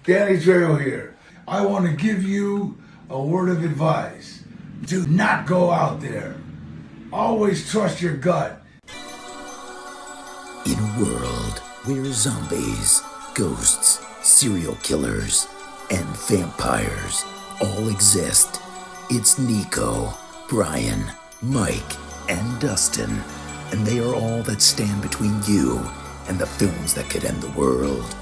Danny Trejo here. I want to give you a word of advice. Do not go out there. Always trust your gut. In a world where zombies, ghosts, serial killers, and vampires all exist, it's Nico, Brian, Mike, and Dustin, and they are all that stand between you and the films that could end the world.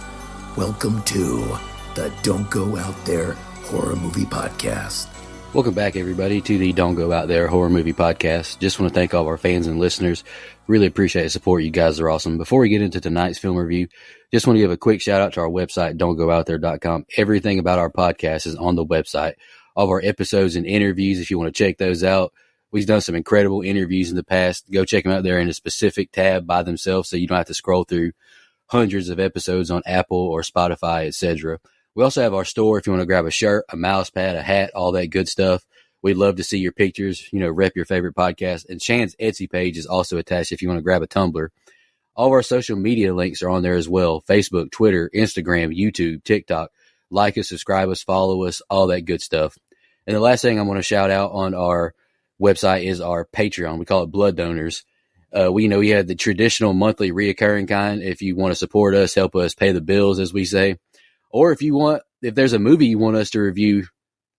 Welcome to the Don't Go Out There Horror Movie Podcast. Welcome back, everybody, to the Don't Go Out There Horror Movie Podcast. Just want to thank all of our fans and listeners. Really appreciate the support. You guys are awesome. Before we get into tonight's film review, just want to give a quick shout out to our website, don'tgoouthere.com. Everything about our podcast is on the website. All of our episodes and interviews, if you want to check those out. We've done some incredible interviews in the past. Go check them out there in a specific tab by themselves so you don't have to scroll through hundreds of episodes on Apple or Spotify, etc. We also have our store if you want to grab a shirt, a mouse pad, a hat, all that good stuff. We'd love to see your pictures, rep your favorite podcast. And Shan's Etsy page is also attached if you want to grab a tumbler. All of our social media links are on there as well. Facebook, Twitter, Instagram, YouTube, TikTok. Like us, subscribe us, follow us, all that good stuff. And the last thing I want to shout out on our website is our Patreon. We call it Blood Donors. We have the traditional monthly reoccurring kind. If you want to support us, help us pay the bills, as we say. Or if there's a movie you want us to review,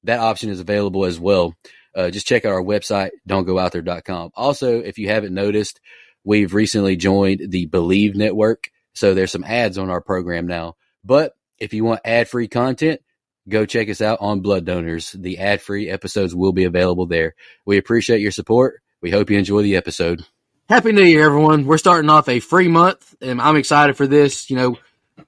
that option is available as well. Just check out our website, don'tgoouthere.com. Also, if you haven't noticed, we've recently joined the Believe Network. So there's some ads on our program now. But if you want ad-free content, go check us out on Blood Donors. The ad-free episodes will be available there. We appreciate your support. We hope you enjoy the episode. Happy New Year, everyone. We're starting off a free month, and I'm excited for this.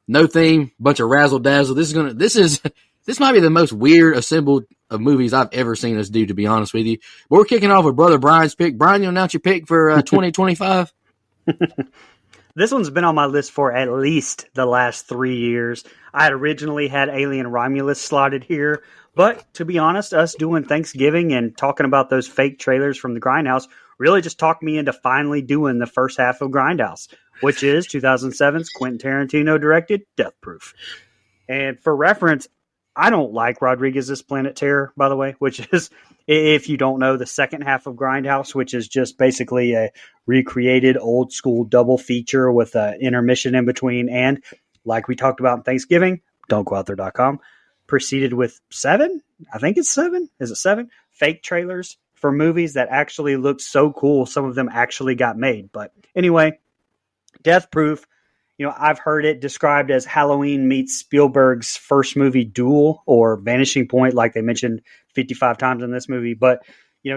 No theme, bunch of razzle dazzle. This might be the most weird assembled of movies I've ever seen us do, to be honest with you. But we're kicking off with Brother Brian's pick. Brian, you announce your pick for 2025? This one's been on my list for at least the last 3 years. I had originally had Alien Romulus slotted here, but to be honest, us doing Thanksgiving and talking about those fake trailers from the Grindhouse really just talked me into finally doing the first half of Grindhouse, which is 2007's Quentin Tarantino directed Death Proof. And for reference, I don't like Rodriguez's Planet Terror, by the way, which is, if you don't know, the second half of Grindhouse, which is just basically a recreated old school double feature with an intermission in between. And like we talked about in Thanksgiving, don'tgoouthere.com, proceeded with 7. I think it's 7. Is it 7? Fake trailers for movies that actually look so cool. Some of them actually got made. But anyway, Death Proof, I've heard it described as Halloween meets Spielberg's first movie Duel or Vanishing Point, like they mentioned 55 times in this movie. But,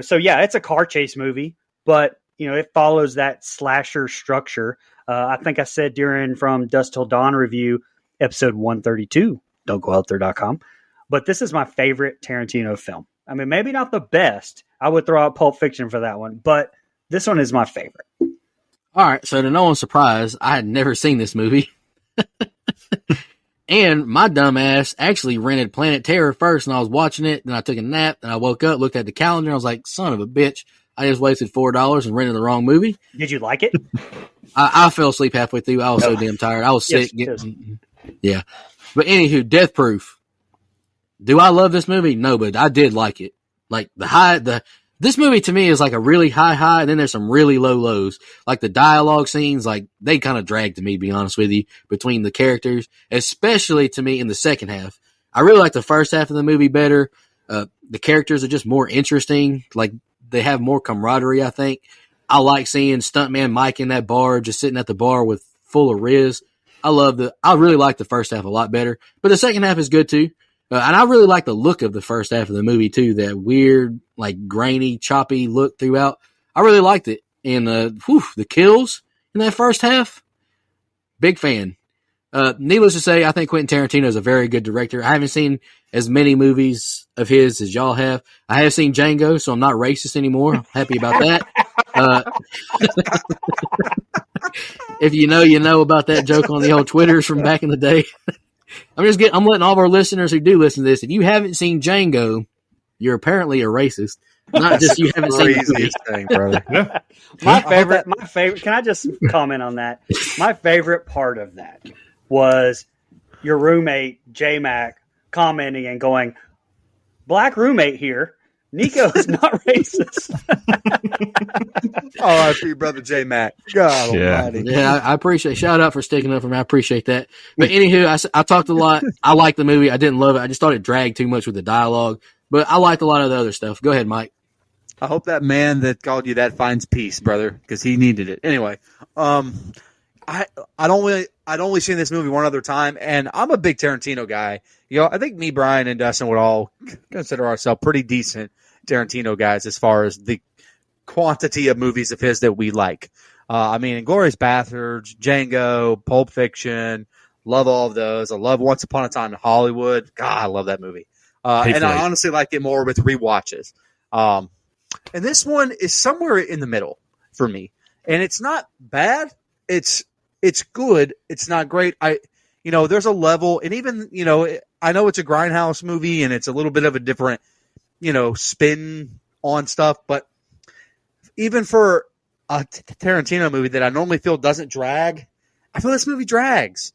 so yeah, it's a car chase movie, but, it follows that slasher structure. I think I said during From Dusk Till Dawn review, episode 132, don'tgoouthere.com. But this is my favorite Tarantino film. I mean, maybe not the best. I would throw out Pulp Fiction for that one, but this one is my favorite. All right, so to no one's surprise, I had never seen this movie. And my dumb ass actually rented Planet Terror first, and I was watching it, then I took a nap, and I woke up, looked at the calendar, and I was like, son of a bitch, I just wasted $4 and rented the wrong movie. Did you like it? I fell asleep halfway through. I was so damn tired. I was sick. Yeah. But anywho, Death Proof. Do I love this movie? No, but I did like it. Like this movie to me is like a really high, and then there's some really low lows. Like the dialogue scenes, like they kind of drag to me, to be honest with you, between the characters, especially to me in the second half. I really like the first half of the movie better. The characters are just more interesting. Like they have more camaraderie, I think. I like seeing Stuntman Mike in that bar, just sitting at the bar with full of Riz. I really like the first half a lot better, but the second half is good too. And I really like the look of the first half of the movie too. That weird, like grainy, choppy look throughout. I really liked it. And the kills in that first half, big fan. Needless to say, I think Quentin Tarantino is a very good director. I haven't seen as many movies of his as y'all have. I have seen Django, so I'm not racist anymore. I'm happy about that. If you know about that joke on the old Twitters from back in the day. I'm letting all of our listeners who do listen to this, if you haven't seen Django, you're apparently a racist. Not just you haven't seen the thing, brother. My favorite, can I just comment on that? My favorite part of that was your roommate, J-Mac, commenting and going, black roommate here. Nico is not racist. R.I.P. brother J Mac. God almighty. Yeah, I appreciate. Shout out for sticking up for me. I appreciate that. But anywho, I talked a lot. I liked the movie. I didn't love it. I just thought it dragged too much with the dialogue. But I liked a lot of the other stuff. Go ahead, Mike. I hope that man that called you that finds peace, brother, because he needed it. Anyway, I'd only seen this movie one other time, and I'm a big Tarantino guy. You know, I think me, Brian, and Dustin would all consider ourselves pretty decent Tarantino guys as far as the quantity of movies of his that we like. I mean, Inglourious Basterds, Django, Pulp Fiction, love all of those. I love Once Upon a Time in Hollywood. God, I love that movie. And I honestly like it more with rewatches. And this one is somewhere in the middle for me. And it's not bad. It's good. It's not great. There's a level, and even, I know it's a Grindhouse movie and it's a little bit of a different, spin on stuff, but even for a Tarantino movie that I normally feel doesn't drag, I feel this movie drags.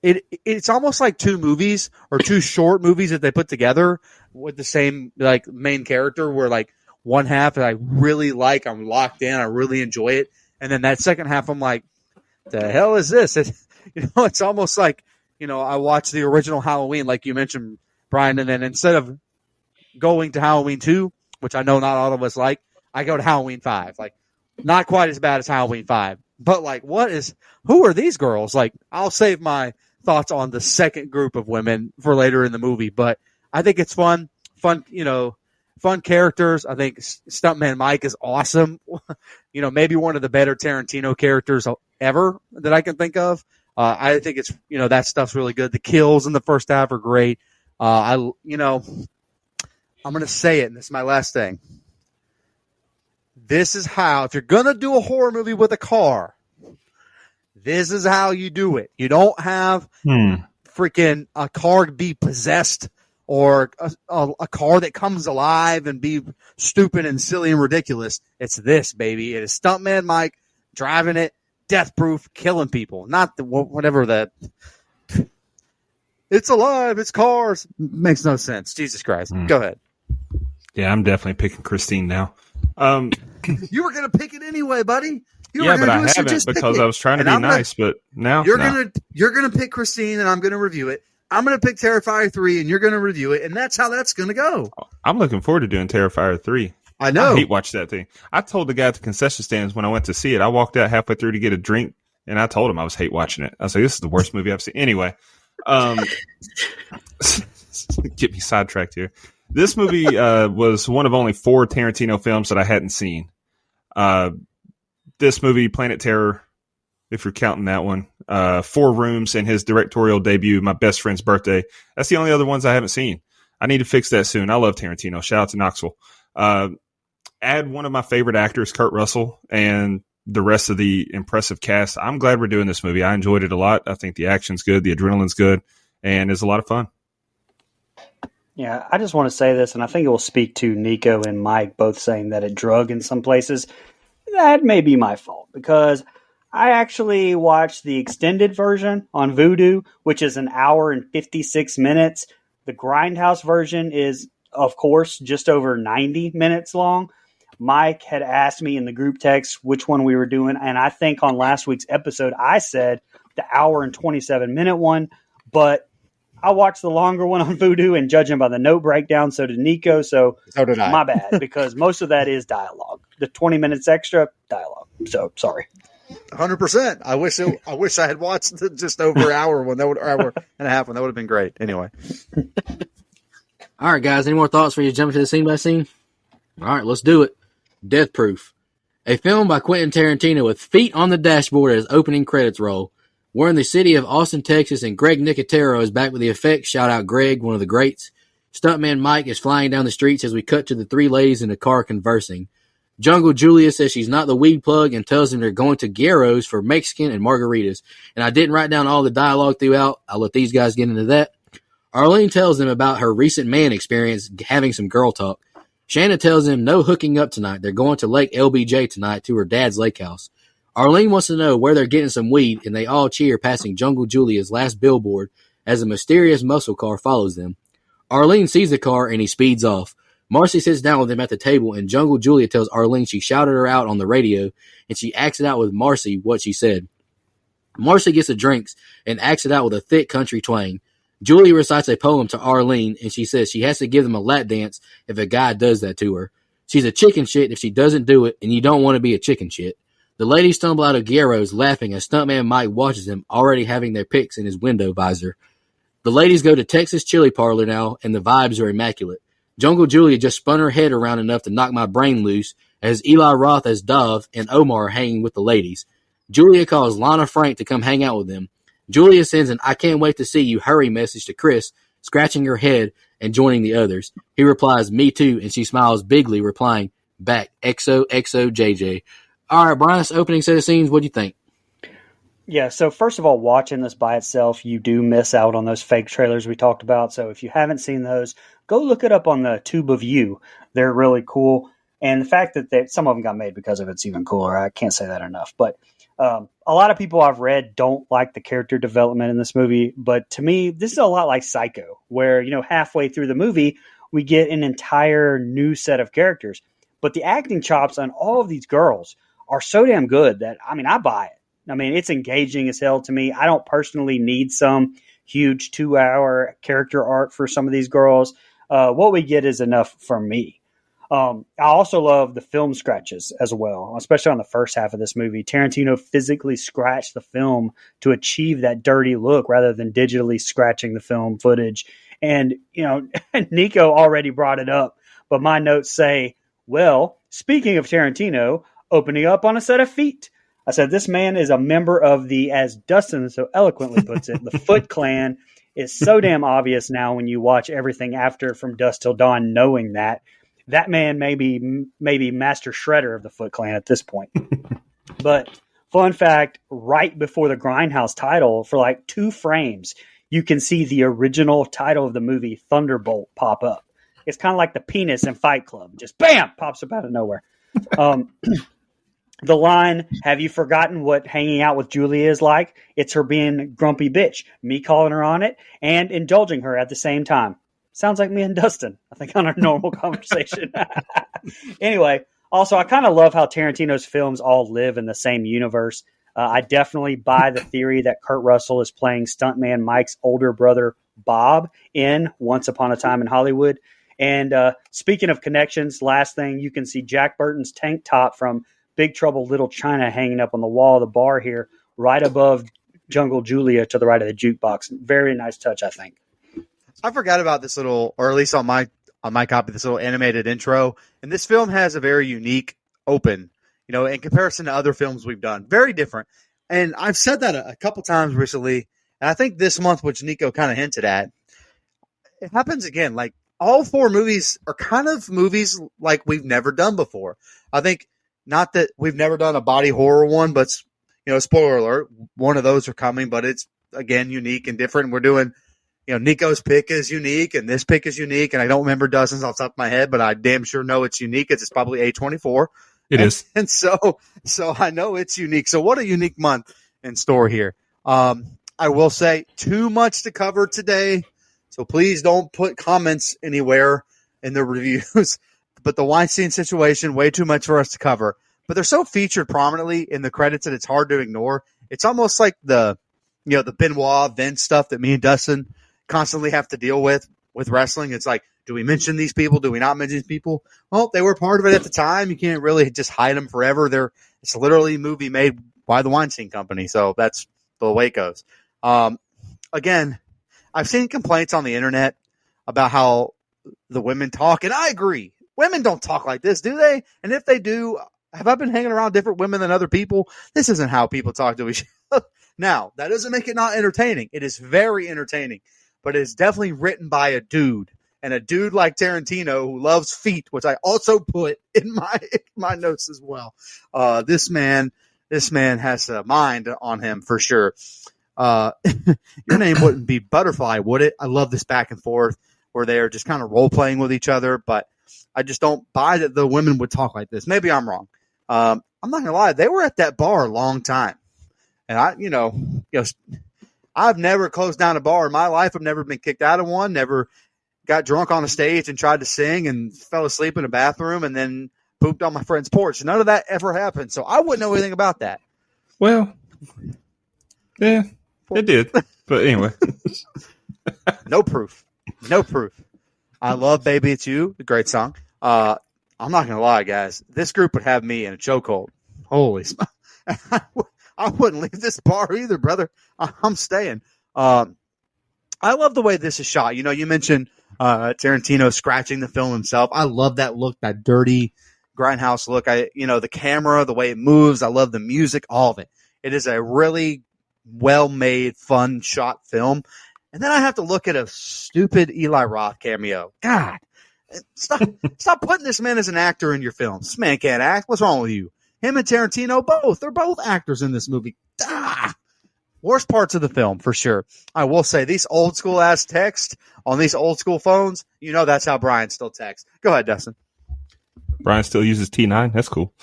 It's almost like two movies or two short movies that they put together with the same like main character, where like one half I really like, I'm locked in, I really enjoy it, and then that second half I'm like, the hell is this? It's almost like, I watched the original Halloween, like you mentioned, Brian, and then instead of going to Halloween 2, which I know not all of us like, I go to Halloween 5. Like, not quite as bad as Halloween 5. But, like, who are these girls? Like, I'll save my thoughts on the second group of women for later in the movie. But I think it's fun, fun characters. I think Stuntman Mike is awesome. Maybe one of the better Tarantino characters ever that I can think of. I think it's, that stuff's really good. The kills in the first half are great. I'm going to say it, and this is my last thing. This is how, if you're going to do a horror movie with a car, this is how you do it. You don't have freaking a car be possessed or a car that comes alive and be stupid and silly and ridiculous. It's this, baby. It is Stuntman Mike driving it, death proof, killing people. Not whatever that. It's alive. It's cars. Makes no sense. Jesus Christ. Go ahead. Yeah, I'm definitely picking Christine now. You were going to pick it anyway, buddy. But I haven't because I was trying to be nice. But now you're gonna pick Christine, and I'm going to review it. I'm going to pick Terrifier 3, and you're going to review it, and that's how that's going to go. I'm looking forward to doing Terrifier 3. I know. I hate watch that thing. I told the guy at the concession stands when I went to see it. I walked out halfway through to get a drink, and I told him I was hate watching it. I was like, "This is the worst movie I've seen." Anyway, get me sidetracked here. This movie was one of only 4 Tarantino films that I hadn't seen. This movie, Planet Terror, if you're counting that one, 4 Rooms, and his directorial debut, My Best Friend's Birthday. That's the only other ones I haven't seen. I need to fix that soon. I love Tarantino. Shout out to Knoxville. Add one of my favorite actors, Kurt Russell, and the rest of the impressive cast. I'm glad we're doing this movie. I enjoyed it a lot. I think the action's good, the adrenaline's good, and it's a lot of fun. Yeah, I just want to say this, and I think it will speak to Nico and Mike both saying that it drug in some places. That may be my fault, because I actually watched the extended version on Vudu, which is an hour and 56 minutes. The Grindhouse version is, of course, just over 90 minutes long. Mike had asked me in the group text which one we were doing, and I think on last week's episode I said the hour and 27-minute one, but I watched the longer one on Vudu, and judging by the note breakdown, so did Nico. So did I. My bad, because most of that is dialogue. The 20 minutes extra, dialogue. So sorry. 100%. I wish I had watched the just over an hour one. Hour and a half one. That would have been great. Anyway. All right, guys. Any more thoughts for you to jump into the scene by scene? All right, let's do it. Death Proof, a film by Quentin Tarantino with feet on the dashboard as opening credits roll. We're in the city of Austin, Texas, and Greg Nicotero is back with the effects. Shout out Greg, one of the greats. Stuntman Mike is flying down the streets as we cut to the 3 ladies in a car conversing. Jungle Julia says she's not the weed plug and tells them they're going to Guerrero's for Mexican and margaritas. And I didn't write down all the dialogue throughout. I'll let these guys get into that. Arlene tells them about her recent man experience having some girl talk. Shanna tells them no hooking up tonight. They're going to Lake LBJ tonight to her dad's lake house. Arlene wants to know where they're getting some weed, and they all cheer passing Jungle Julia's last billboard as a mysterious muscle car follows them. Arlene sees the car and he speeds off. Marcy sits down with him at the table, and Jungle Julia tells Arlene she shouted her out on the radio, and she acts it out with Marcy what she said. Marcy gets the drinks and acts it out with a thick country twang. Julia recites a poem to Arlene, and she says she has to give them a lap dance if a guy does that to her. She's a chicken shit if she doesn't do it, and you don't want to be a chicken shit. The ladies stumble out of Guerrero's laughing as stuntman Mike watches them, already having their pics in his window visor. The ladies go to Texas Chili Parlor now, and the vibes are immaculate. Jungle Julia just spun her head around enough to knock my brain loose as Eli Roth as Dove and Omar hanging with the ladies. Julia calls Lana Frank to come hang out with them. Julia sends an "I can't wait to see you" hurry message to Chris, scratching her head and joining the others. He replies, "Me too," and she smiles bigly, replying back, "XOXOJJ." All right, Brian, this opening set of scenes, what do you think? Yeah, so first of all, watching this by itself, you do miss out on those fake trailers we talked about. So if you haven't seen those, go look it up on the Tube of You. They're really cool. And the fact that some of them got made because of it's even cooler. I can't say that enough. But a lot of people I've read don't like the character development in this movie. But to me, this is a lot like Psycho, where, halfway through the movie, we get an entire new set of characters. But the acting chops on all of these girls are so damn good that, I buy it. It's engaging as hell to me. I don't personally need some huge 2-hour character arc for some of these girls. What we get is enough for me. I also love the film scratches as well, especially on the first half of this movie. Tarantino physically scratched the film to achieve that dirty look rather than digitally scratching the film footage. And, Nico already brought it up, but my notes say, well, speaking of Tarantino, opening up on a set of feet. I said, this man is a member of the, as Dustin so eloquently puts it, the Foot Clan. Is so damn obvious now when you watch everything after From Dusk Till Dawn, knowing that man may be Master Shredder of the Foot Clan at this point. But fun fact, right before the Grindhouse title, for like 2 frames, you can see the original title of the movie, Thunderbolt, pop up. It's kind of like the penis in Fight Club. Just bam, pops up out of nowhere. The line, "Have you forgotten what hanging out with Julia is like?" It's her being grumpy bitch, me calling her on it, and indulging her at the same time. Sounds like me and Dustin, I think, on our normal conversation. Anyway, also, I kind of love how Tarantino's films all live in the same universe. I definitely buy the theory that Kurt Russell is playing stuntman Mike's older brother, Bob, in Once Upon a Time in Hollywood. And speaking of connections, last thing, you can see Jack Burton's tank top from Big Trouble Little China hanging up on the wall of the bar here, right above Jungle Julia to the right of the jukebox. Very nice touch, I think. I forgot about this little, or at least on my copy, this little animated intro. And this film has a very unique open, in comparison to other films we've done. Very different. And I've said that a couple times recently. And I think this month, which Nico kind of hinted at, it happens again. Like, all 4 movies are kind of movies like we've never done before. I think, not that we've never done a body horror one, but, spoiler alert, one of those are coming, but it's, again, unique and different. We're doing, Nico's pick is unique, and this pick is unique, and I don't remember dozens off the top of my head, but I damn sure know it's unique. It's probably A24. It is. And so I know it's unique. So what a unique month in store here. I will say, too much to cover today, so please don't put comments anywhere in the reviews. But the Weinstein situation, way too much for us to cover. But they're so featured prominently in the credits that it's hard to ignore. It's almost like the Benoit, Vince stuff that me and Dustin constantly have to deal with wrestling. It's like, do we mention these people? Do we not mention these people? Well, they were part of it at the time. You can't really just hide them forever. It's literally a movie made by the Weinstein Company. So that's the way it goes. Again, I've seen complaints on the internet about how the women talk, and I agree. Women don't talk like this, do they? And if they do, have I been hanging around different women than other people? This isn't how people talk to each other. Now, that doesn't make it not entertaining. It is very entertaining, but it is definitely written by a dude, and a dude like Tarantino who loves feet, which I also put in my notes as well. This man has a mind on him for sure. Your name wouldn't be Butterfly, would it? I love this back and forth where they are just kind of role playing with each other, but I just don't buy that the women would talk like this. Maybe I'm wrong. I'm not gonna lie, they were at that bar a long time, and I've never closed down a bar in my life. I've never been kicked out of one. Never got drunk on a stage and tried to sing and fell asleep in a bathroom and then pooped on my friend's porch. None of that ever happened, so I wouldn't know anything about that. Well, yeah, it did. But anyway. No proof. No proof. I love Baby It's You, a great song. I'm not going to lie, guys. This group would have me in a chokehold. Holy smokes. I wouldn't leave this bar either, brother. I'm staying. I love the way this is shot. You mentioned Tarantino scratching the film himself. I love that look, that dirty grindhouse look. The camera, the way it moves. I love the music, all of it. It is a really well-made, fun shot film. And then I have to look at a stupid Eli Roth cameo. God, stop putting this man as an actor in your films. This man can't act. What's wrong with you? Him and Tarantino, they're both actors in this movie. Worst parts of the film, for sure. I will say, these old school ass text on these old school phones, that's how Brian still texts. Go ahead, Dustin. Brian still uses T9. That's cool.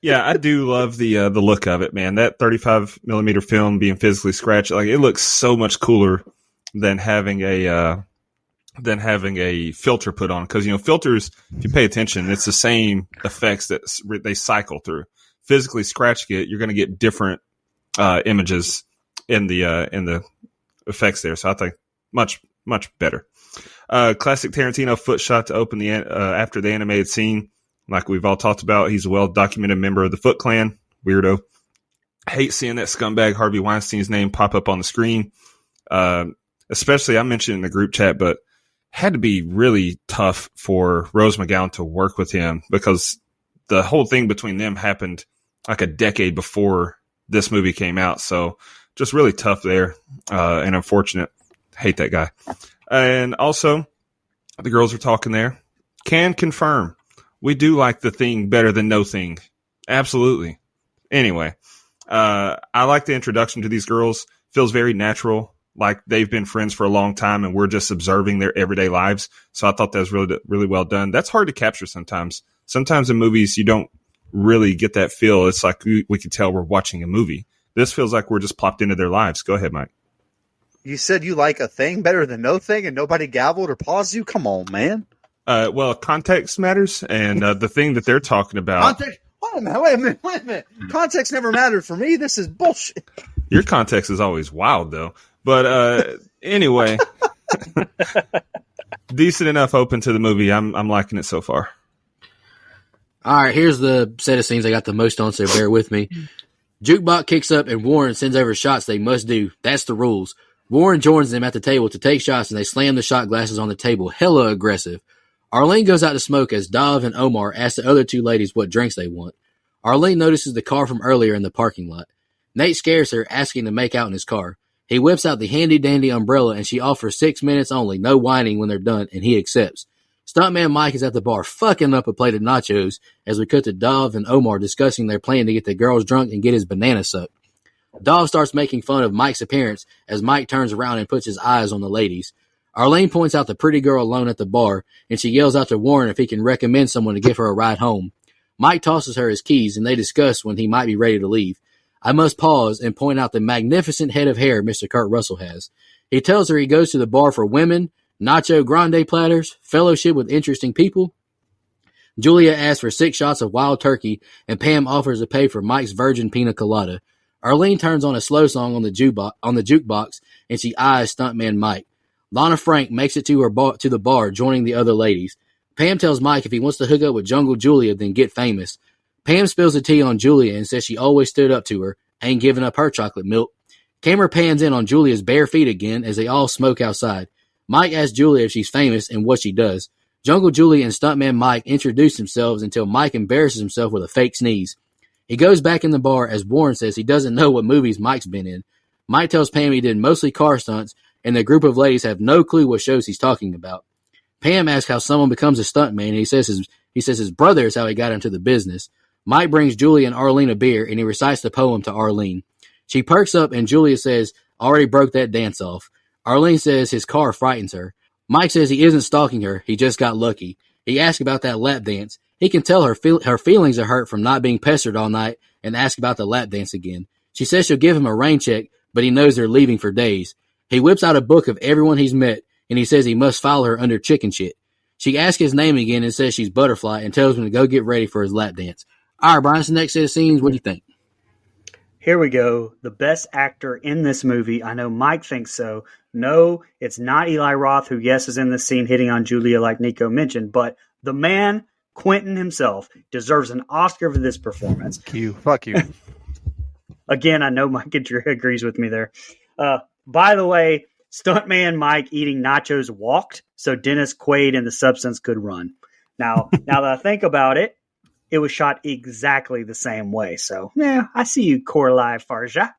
Yeah, I do love the look of it, man. That 35 millimeter film being physically scratched, like, it looks so much cooler than having a filter put on. Because filters, if you pay attention, it's the same effects that they cycle through. Physically scratching it, you're going to get different images in the effects there. So I think much better. Classic Tarantino foot shot to open the after the animated scene. Like we've all talked about, he's a well-documented member of the Foot Clan. Weirdo. Hate seeing that scumbag Harvey Weinstein's name pop up on the screen. Especially, I mentioned in the group chat, but had to be really tough for Rose McGowan to work with him because the whole thing between them happened like a decade before this movie came out. So just really tough there and unfortunate. Hate that guy. And also, the girls are talking there. Can confirm. We do like The Thing better than No Thing. Absolutely. Anyway, I like the introduction to these girls. Feels very natural, like they've been friends for a long time and we're just observing their everyday lives. So I thought that was really, really well done. That's hard to capture sometimes. Sometimes in movies, you don't really get that feel. It's like we can tell we're watching a movie. This feels like we're just plopped into their lives. Go ahead, Mike. You said you like A Thing better than No Thing and nobody gavelled or paused you? Come on, man. Well, context matters, and the thing that they're talking about. Context. Wait a minute. Context never mattered for me. This is bullshit. Your context is always wild, though. But anyway, decent enough open to the movie. I'm liking it so far. All right, here's the set of scenes I got the most on, so bear with me. Jukebox kicks up, and Warren sends over shots they must do. That's the rules. Warren joins them at the table to take shots, and they slam the shot glasses on the table. Hella aggressive. Arlene goes out to smoke as Dov and Omar ask the other two ladies what drinks they want. Arlene notices the car from earlier in the parking lot. Nate scares her, asking to make out in his car. He whips out the handy-dandy umbrella, and she offers 6 minutes only, no whining when they're done, and he accepts. Stuntman Mike is at the bar fucking up a plate of nachos as we cut to Dov and Omar discussing their plan to get the girls drunk and get his banana sucked. Dov starts making fun of Mike's appearance as Mike turns around and puts his eyes on the ladies. Arlene points out the pretty girl alone at the bar, and she yells out to Warren if he can recommend someone to give her a ride home. Mike tosses her his keys, and they discuss when he might be ready to leave. I must pause and point out the magnificent head of hair Mr. Kurt Russell has. He tells her he goes to the bar for women, nacho grande platters, fellowship with interesting people. Julia asks for 6 shots of wild turkey, and Pam offers to pay for Mike's virgin pina colada. Arlene turns on a slow song on the jukebox, and she eyes Stuntman Mike. Lana Frank makes it to the bar, joining the other ladies. Pam tells Mike if he wants to hook up with Jungle Julia, then get famous. Pam spills the tea on Julia and says she always stood up to her, ain't giving up her chocolate milk. Camera pans in on Julia's bare feet again as they all smoke outside. Mike asks Julia if she's famous and what she does. Jungle Julia and Stuntman Mike introduce themselves until Mike embarrasses himself with a fake sneeze. He goes back in the bar as Warren says he doesn't know what movies Mike's been in. Mike tells Pam he did mostly car stunts, and the group of ladies have no clue what shows he's talking about. Pam asks how someone becomes a stuntman, and he says his brother is how he got into the business. Mike brings Julia and Arlene a beer, and he recites the poem to Arlene. She perks up, and Julia says, already broke that dance off. Arlene says his car frightens her. Mike says he isn't stalking her, he just got lucky. He asks about that lap dance, He can tell her feelings are hurt from not being pestered all night and ask about the lap dance again. She says she'll give him a rain check, but he knows they're leaving for days. He whips out a book of everyone he's met, and he says he must file her under chicken shit. She asks his name again and says she's Butterfly and tells him to go get ready for his lap dance. All right, Brian, it's the next set of scenes. What do you think? Here we go. The best actor in this movie. I know Mike thinks so. No, it's not Eli Roth, who, yes, is in this scene hitting on Julia like Nico mentioned, but the man, Quentin himself, deserves an Oscar for this performance. Fuck you. Again, I know Mike agrees with me there. By the way, stuntman Mike eating nachos walked so Dennis Quaid and the Substance could run. Now that I think about it, it was shot exactly the same way. So, yeah, I see you, Coralie Farja.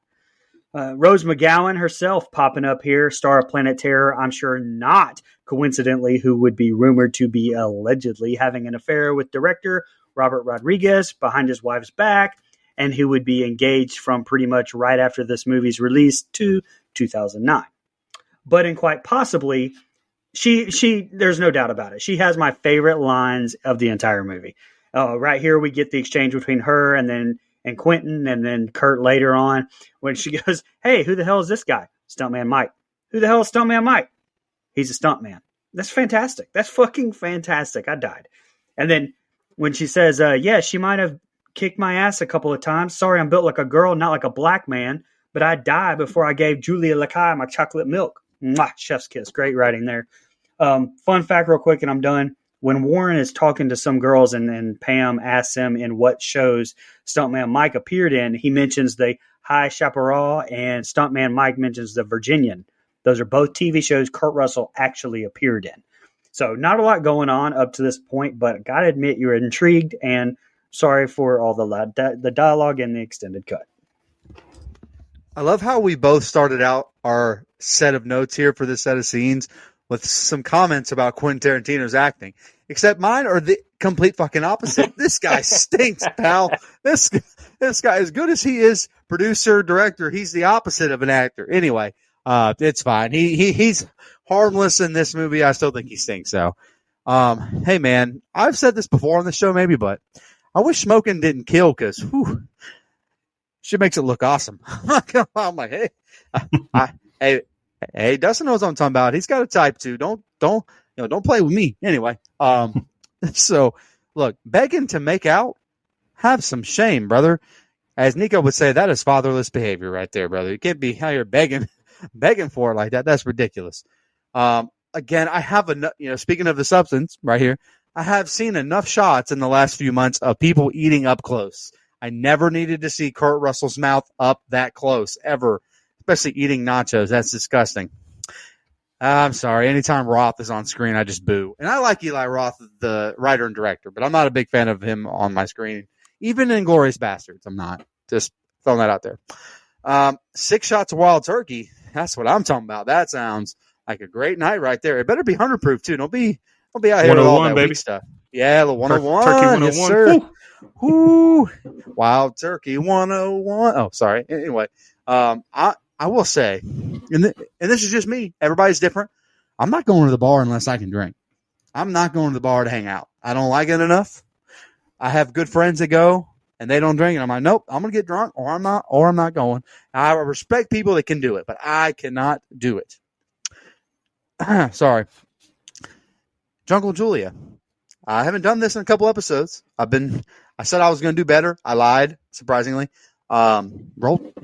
Rose McGowan herself popping up here, star of Planet Terror. I'm sure not coincidentally, who would be rumored to be allegedly having an affair with director Robert Rodriguez behind his wife's back, and who would be engaged from pretty much right after this movie's release to 2009. But in quite possibly, she there's no doubt about it. She has my favorite lines of the entire movie. Right here, we get the exchange between her and Quentin, and then Kurt later on when she goes, "Hey, who the hell is this guy? Stuntman Mike. Who the hell is Stuntman Mike? He's a stuntman." That's fantastic. That's fucking fantastic. I died. And then when she says, "Yeah, she might have kicked my ass a couple of times. Sorry, I'm built like a girl, not like a black man. But I'd die before I gave Julia Lakai my chocolate milk." Mwah, chef's kiss. Great writing there. Fun fact real quick, and I'm done. When Warren is talking to some girls and Pam asks him in what shows Stuntman Mike appeared in, he mentions the High Chaparral, and Stuntman Mike mentions the Virginian. Those are both TV shows Kurt Russell actually appeared in. So not a lot going on up to this point, but gotta admit you're intrigued, and sorry for all the dialogue and the extended cut. I love how we both started out our set of notes here for this set of scenes with some comments about Quentin Tarantino's acting, except mine are the complete fucking opposite. This guy stinks, pal. This guy, as good as he is, producer, director, he's the opposite of an actor. Anyway, it's fine. He's harmless in this movie. I still think he stinks, though. Hey, man, I've said this before on the show, maybe, but I wish smoking didn't kill, because she makes it look awesome. I'm like, hey, Dustin knows what I'm talking about. He's got a type too. Don't play with me. Anyway, so look, begging to make out, have some shame, brother. As Nico would say, that is fatherless behavior right there, brother. You can't be how you're begging for it like that. That's ridiculous. Again, I have speaking of the Substance right here, I have seen enough shots in the last few months of people eating up close. I never needed to see Kurt Russell's mouth up that close ever, especially eating nachos. That's disgusting. I'm sorry. Anytime Roth is on screen, I just boo. And I like Eli Roth, the writer and director, but I'm not a big fan of him on my screen. Even in Inglourious Basterds, I'm not. Just throwing that out there. 6 shots of wild turkey. That's what I'm talking about. That sounds like a great night right there. It better be 100 proof too. Don't be out here with all that weak stuff. Yeah, the 101. Turkey 101. Yes, sir. Woo. Wild turkey 101. Oh, sorry. Anyway, I will say, and this is just me. Everybody's different. I'm not going to the bar unless I can drink. I'm not going to the bar to hang out. I don't like it enough. I have good friends that go and they don't drink, and I'm like, nope, I'm going to get drunk, or I'm not going. I respect people that can do it, but I cannot do it. Sorry. Jungle Julia. I haven't done this in a couple episodes. I said I was going to do better. I lied, surprisingly.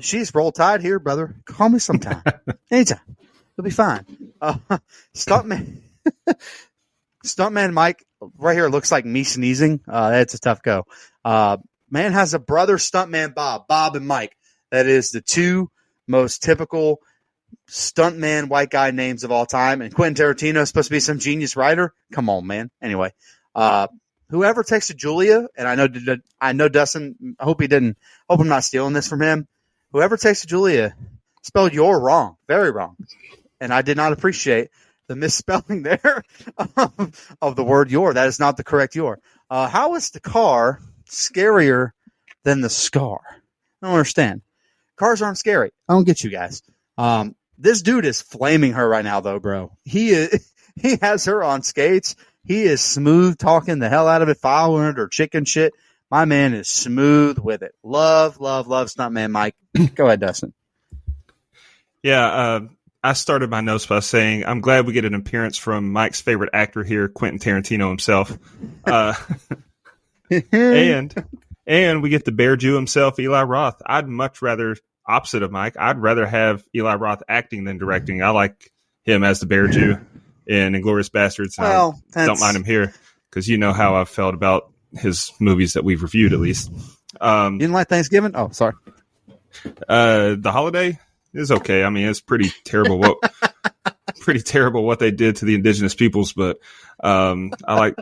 She's roll tide here, brother. Call me sometime. Anytime. You'll be fine. Stuntman Mike right here looks like me sneezing. That's a tough go. Man has a brother, Stuntman Bob and Mike. That is the two most typical stuntman white guy names of all time. And Quentin Tarantino is supposed to be some genius writer. Come on, man. Anyway, whoever texted Julia, and I know Dustin, I hope I'm not stealing this from him. Whoever texted Julia spelled your wrong, very wrong. And I did not appreciate the misspelling there of the word your. That is not the correct your. How is the car scarier than the scar? I don't understand. Cars aren't scary. I don't get you guys. This dude is flaming her right now, though, bro. He has her on skates. He is smooth talking the hell out of it, following or chicken shit. My man is smooth with it. Love Stuntman Mike. Go ahead, Dustin. Yeah, I started my notes by saying I'm glad we get an appearance from Mike's favorite actor here, Quentin Tarantino himself. And we get the Bear Jew himself, Eli Roth. I'd much rather, opposite of Mike, I'd rather have Eli Roth acting than directing. I like him as the Bear Jew in Inglourious Bastards. Well, don't mind him here because you know how I've felt about his movies that we've reviewed, at least. You didn't like Thanksgiving? Oh, sorry. The Holiday is okay. I mean, it's pretty terrible what they did to the indigenous peoples, but I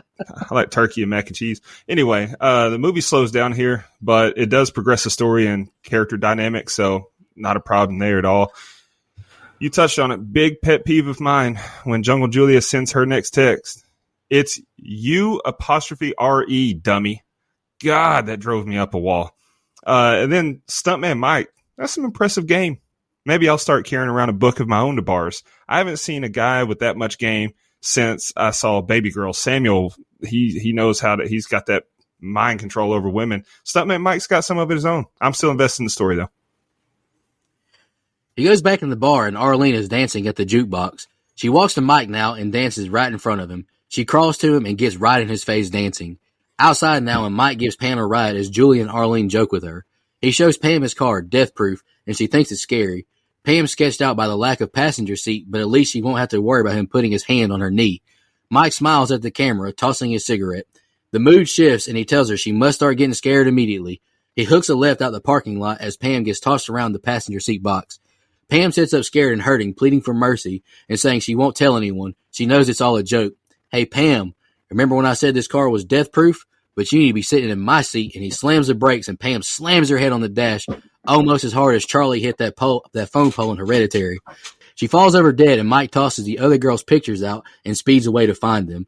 like turkey and mac and cheese. Anyway, the movie slows down here, but it does progress the story and character dynamics, so not a problem there at all. You touched on it. Big pet peeve of mine when Jungle Julia sends her next text. It's U''RE, dummy. God, that drove me up a wall. And then Stuntman Mike, that's some impressive game. Maybe I'll start carrying around a book of my own to bars. I haven't seen a guy with that much game since I saw Baby Girl. Samuel, he knows he's got that mind control over women. Stuntman Mike's got some of his own. I'm still invested in the story, though. He goes back in the bar, and Arlene is dancing at the jukebox. She walks to Mike now and dances right in front of him. She crawls to him and gets right in his face dancing. Outside now, and Mike gives Pam a ride as Julie and Arlene joke with her. He shows Pam his car, Death Proof, and she thinks it's scary. Pam's sketched out by the lack of passenger seat, but at least she won't have to worry about him putting his hand on her knee. Mike smiles at the camera, tossing his cigarette. The mood shifts, and he tells her she must start getting scared immediately. He hooks a left out the parking lot as Pam gets tossed around the passenger seat box. Pam sits up scared and hurting, pleading for mercy and saying she won't tell anyone. She knows it's all a joke. Hey, Pam, remember when I said this car was death proof? But you need to be sitting in my seat. And he slams the brakes, and Pam slams her head on the dash almost as hard as Charlie hit that phone pole in Hereditary. She falls over dead, and Mike tosses the other girls' pictures out and speeds away to find them.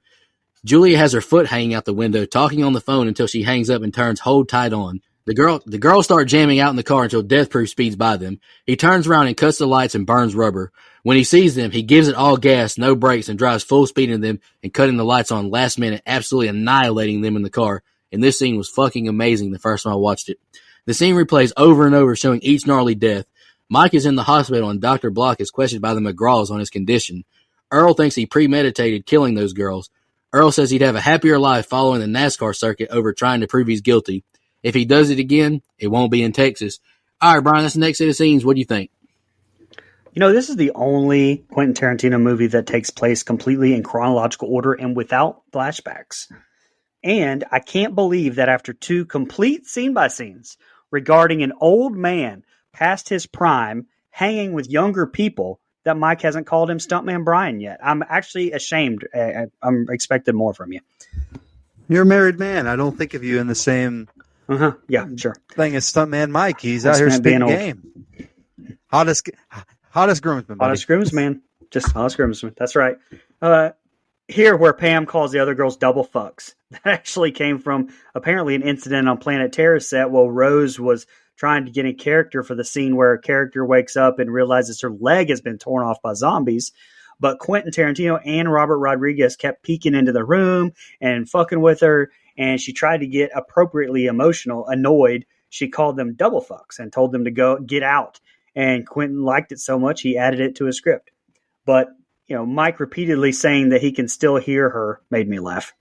Julia has her foot hanging out the window, talking on the phone until she hangs up and turns hold tight on. The girls start jamming out in the car until Death Proof speeds by them. He turns around and cuts the lights and burns rubber. When he sees them, he gives it all gas, no brakes, and drives full speed into them and cutting the lights on last minute, absolutely annihilating them in the car. And this scene was fucking amazing the first time I watched it. The scene replays over and over, showing each gnarly death. Mike is in the hospital, and Dr. Block is questioned by the McGraws on his condition. Earl thinks he premeditated killing those girls. Earl says he'd have a happier life following the NASCAR circuit over trying to prove he's guilty. If he does it again, it won't be in Texas. All right, Brian, that's the next set of scenes. What do you think? You know, this is the only Quentin Tarantino movie that takes place completely in chronological order and without flashbacks. And I can't believe that after two complete scene-by-scenes regarding an old man past his prime hanging with younger people, that Mike hasn't called him Stuntman Brian yet. I'm actually ashamed. I'm expecting more from you. You're a married man. I don't think of you in the same Yeah, sure. thing as Stuntman Mike. He's out here spitting game. Hottest groomsman, buddy. Hottest groomsman. Just hottest groomsman. That's right. Here, where Pam calls the other girls double fucks. That actually came from apparently an incident on Planet Terror set while Rose was trying to get in character for the scene where a character wakes up and realizes her leg has been torn off by zombies. But Quentin Tarantino and Robert Rodriguez kept peeking into the room and fucking with her, and she tried to get appropriately emotional, annoyed. She called them double fucks and told them to go get out. And Quentin liked it so much he added it to his script. But Mike repeatedly saying that he can still hear her made me laugh.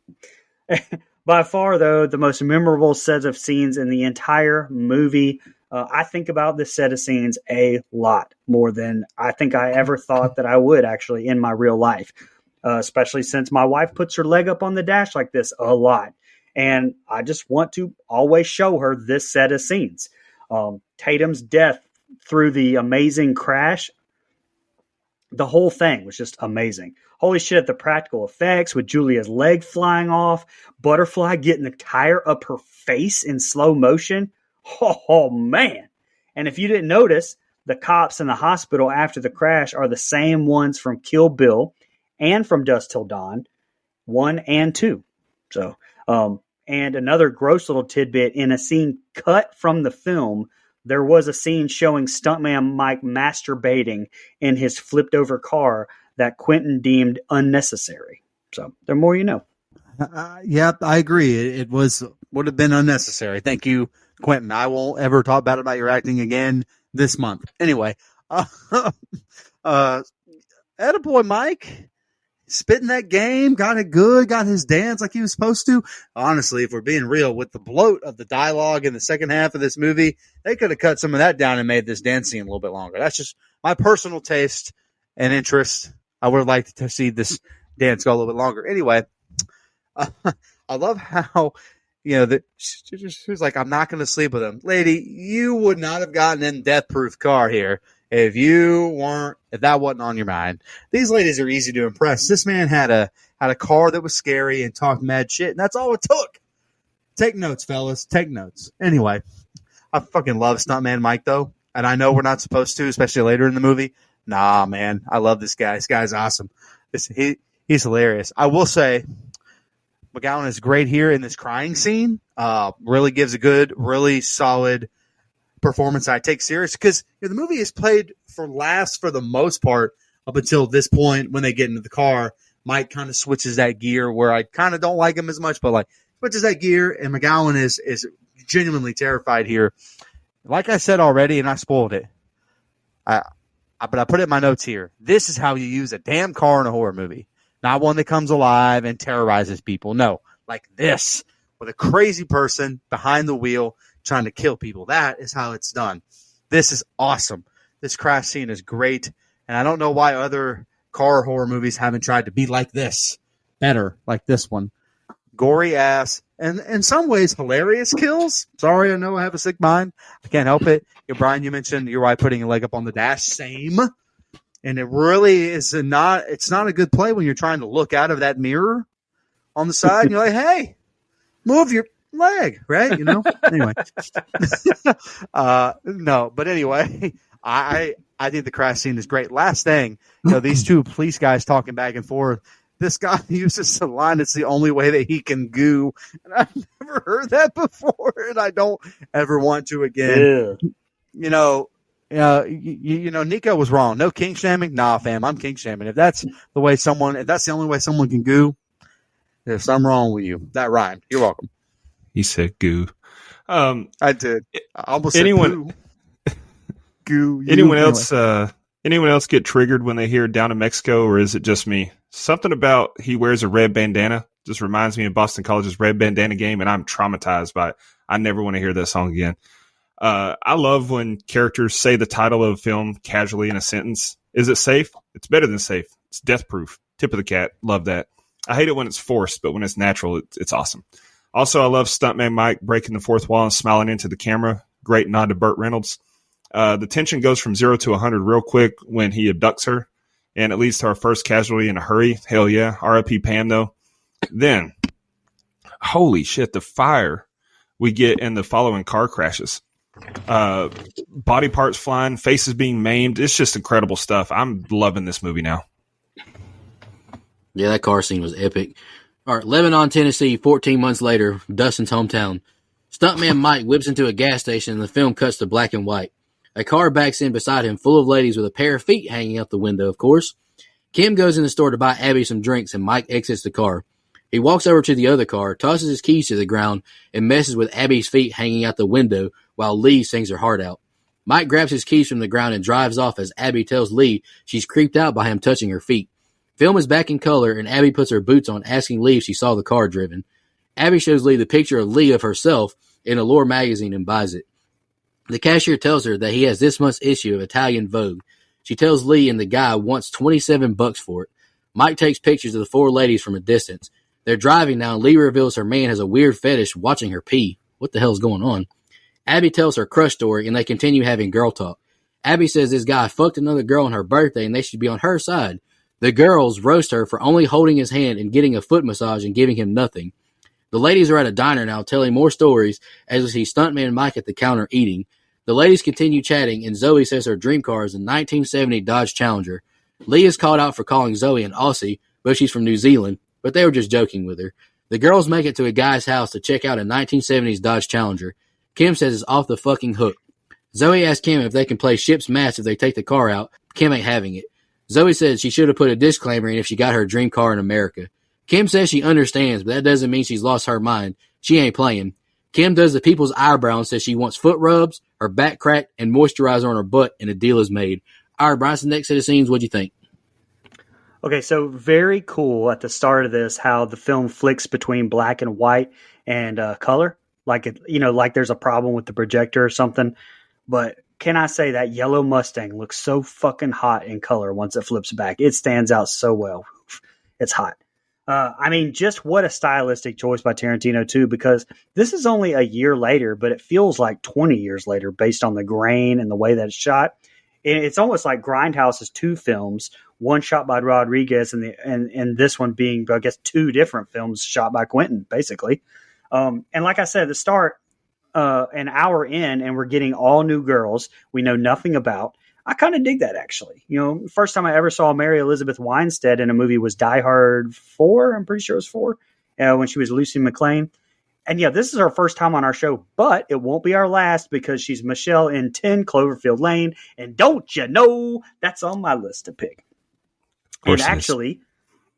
By far, though, the most memorable set of scenes in the entire movie. I think about this set of scenes a lot more than I think I ever thought that I would actually in my real life, especially since my wife puts her leg up on the dash like this a lot. And I just want to always show her this set of scenes. Tatum's death through the amazing crash. The whole thing was just amazing. Holy shit, the practical effects with Julia's leg flying off, Butterfly getting the tire up her face in slow motion. Oh, man. And if you didn't notice, the cops in the hospital after the crash are the same ones from Kill Bill and from Dusk Till Dawn, 1 and 2. So, and another gross little tidbit, in a scene cut from the film, there was a scene showing Stuntman Mike masturbating in his flipped over car that Quentin deemed unnecessary. So the more you know. Yep, I agree. It would have been unnecessary. Thank you, Quentin. I won't ever talk bad about your acting again this month. Anyway, attaboy Mike, spitting that game, got it good, got his dance like he was supposed to. Honestly, if we're being real, with the bloat of the dialogue in the second half of this movie, they could have cut some of that down and made this dance scene a little bit longer. That's just my personal taste and interest. I would have liked to see this dance go a little bit longer. Anyway, I love how, she was like, I'm not going to sleep with him. Lady, you would not have gotten in Death Proof car here if that wasn't on your mind. These ladies are easy to impress. This man had a car that was scary and talked mad shit, and that's all it took. Take notes, fellas. Take notes. Anyway, I fucking love Stuntman Mike, though, and I know we're not supposed to, especially later in the movie. Nah, man, I love this guy. This guy's awesome. He's hilarious. I will say, McGowan is great here in this crying scene. Really gives a good, really solid performance I take serious, because the movie is played for laughs for the most part up until this point when they get into the car. Mike kind of switches that gear where I kind of don't like him as much, but like switches that gear, and McGowan is genuinely terrified here. Like I said already, and I spoiled it, but I put it in my notes here. This is how you use a damn car in a horror movie. Not one that comes alive and terrorizes people. No, like this, with a crazy person behind the wheel trying to kill people. That is how it's done. This is awesome. This crash scene is great, and I don't know why other car horror movies haven't tried to be like this, better, like this one. Gory ass, and in some ways hilarious kills. Sorry, I know I have a sick mind. I can't help it. Brian, you mentioned your wife putting a leg up on the dash. Same. And it really is it's not a good play when you're trying to look out of that mirror on the side and you're like, hey, move your leg, right? Anyway. No, but anyway, I think the crash scene is great. Last thing, these two police guys talking back and forth. This guy uses the line, it's the only way that he can goo. And I've never heard that before, and I don't ever want to again. Yeah. Nico was wrong. No king shaming? Nah, fam, I'm king shaming. If that's the only way someone can goo, there's something wrong with you. That rhymed. You're welcome. He said goo. I did. I almost anyone, said goo. Anyone else get triggered when they hear Down in Mexico, or is it just me? Something about he wears a red bandana just reminds me of Boston College's red bandana game, and I'm traumatized by it. I never want to hear that song again. I love when characters say the title of a film casually in a sentence. Is it safe? It's better than safe. It's Death Proof. Tip of the cat. Love that. I hate it when it's forced, but when it's natural, it's awesome. Also, I love Stuntman Mike breaking the fourth wall and smiling into the camera. Great nod to Burt Reynolds. The tension goes from 0 to 100 real quick when he abducts her, and it leads to our first casualty in a hurry. Hell yeah. R.I.P. Pam, though. Then, holy shit, the fire we get in the following car crashes. Body parts flying, faces being maimed. It's just incredible stuff. I'm loving this movie now. Yeah, that car scene was epic. All right, Lebanon, Tennessee, 14 months later, Dustin's hometown. Stuntman Mike whips into a gas station and the film cuts to black and white. A car backs in beside him full of ladies with a pair of feet hanging out the window, of course. Kim goes in the store to buy Abby some drinks and Mike exits the car. He walks over to the other car, tosses his keys to the ground, and messes with Abby's feet hanging out the window while Lee sings her heart out. Mike grabs his keys from the ground and drives off as Abby tells Lee she's creeped out by him touching her feet. Film is back in color, and Abby puts her boots on, asking Lee if she saw the car driven. Abby shows Lee the picture of Lee of herself in Allure magazine and buys it. The cashier tells her that he has this month's issue of Italian Vogue. She tells Lee and the guy wants $27 for it. Mike takes pictures of the four ladies from a distance. They're driving now, and Lee reveals her man has a weird fetish watching her pee. What the hell's going on? Abby tells her crush story, and they continue having girl talk. Abby says this guy fucked another girl on her birthday, and they should be on her side. The girls roast her for only holding his hand and getting a foot massage and giving him nothing. The ladies are at a diner now, telling more stories as we see Stuntman Mike at the counter eating. The ladies continue chatting, and Zoe says her dream car is a 1970 Dodge Challenger. Lee is called out for calling Zoe an Aussie, but she's from New Zealand, but they were just joking with her. The girls make it to a guy's house to check out a 1970s Dodge Challenger. Kim says it's off the fucking hook. Zoe asks Kim if they can play ship's match if they take the car out. Kim ain't having it. Zoe says she should have put a disclaimer in if she got her dream car in America. Kim says she understands, but that doesn't mean she's lost her mind. She ain't playing. Kim does the people's eyebrow and says she wants foot rubs, her back cracked, and moisturizer on her butt, and a deal is made. All right, Bryson, next set of scenes, what'd you think? Okay, so very cool at the start of this how the film flicks between black and white and color. Like like there's a problem with the projector or something. But can I say that yellow Mustang looks so fucking hot in color once it flips back? It stands out so well. It's hot. Just what a stylistic choice by Tarantino, too, because this is only a year later, but it feels like 20 years later based on the grain and the way that it's shot. It's almost like Grindhouse's two films, one shot by Rodriguez and this one being, I guess, two different films shot by Quentin, basically. And like I said at the start, an hour in, and we're getting all new girls we know nothing about. I kind of dig that, actually. First time I ever saw Mary Elizabeth Winstead in a movie was Die Hard 4. I'm pretty sure it was 4, when she was Lucy McLean. And yeah, this is our first time on our show, but it won't be our last because she's Michelle in 10 Cloverfield Lane. And don't you know, that's on my list to pick. And actually,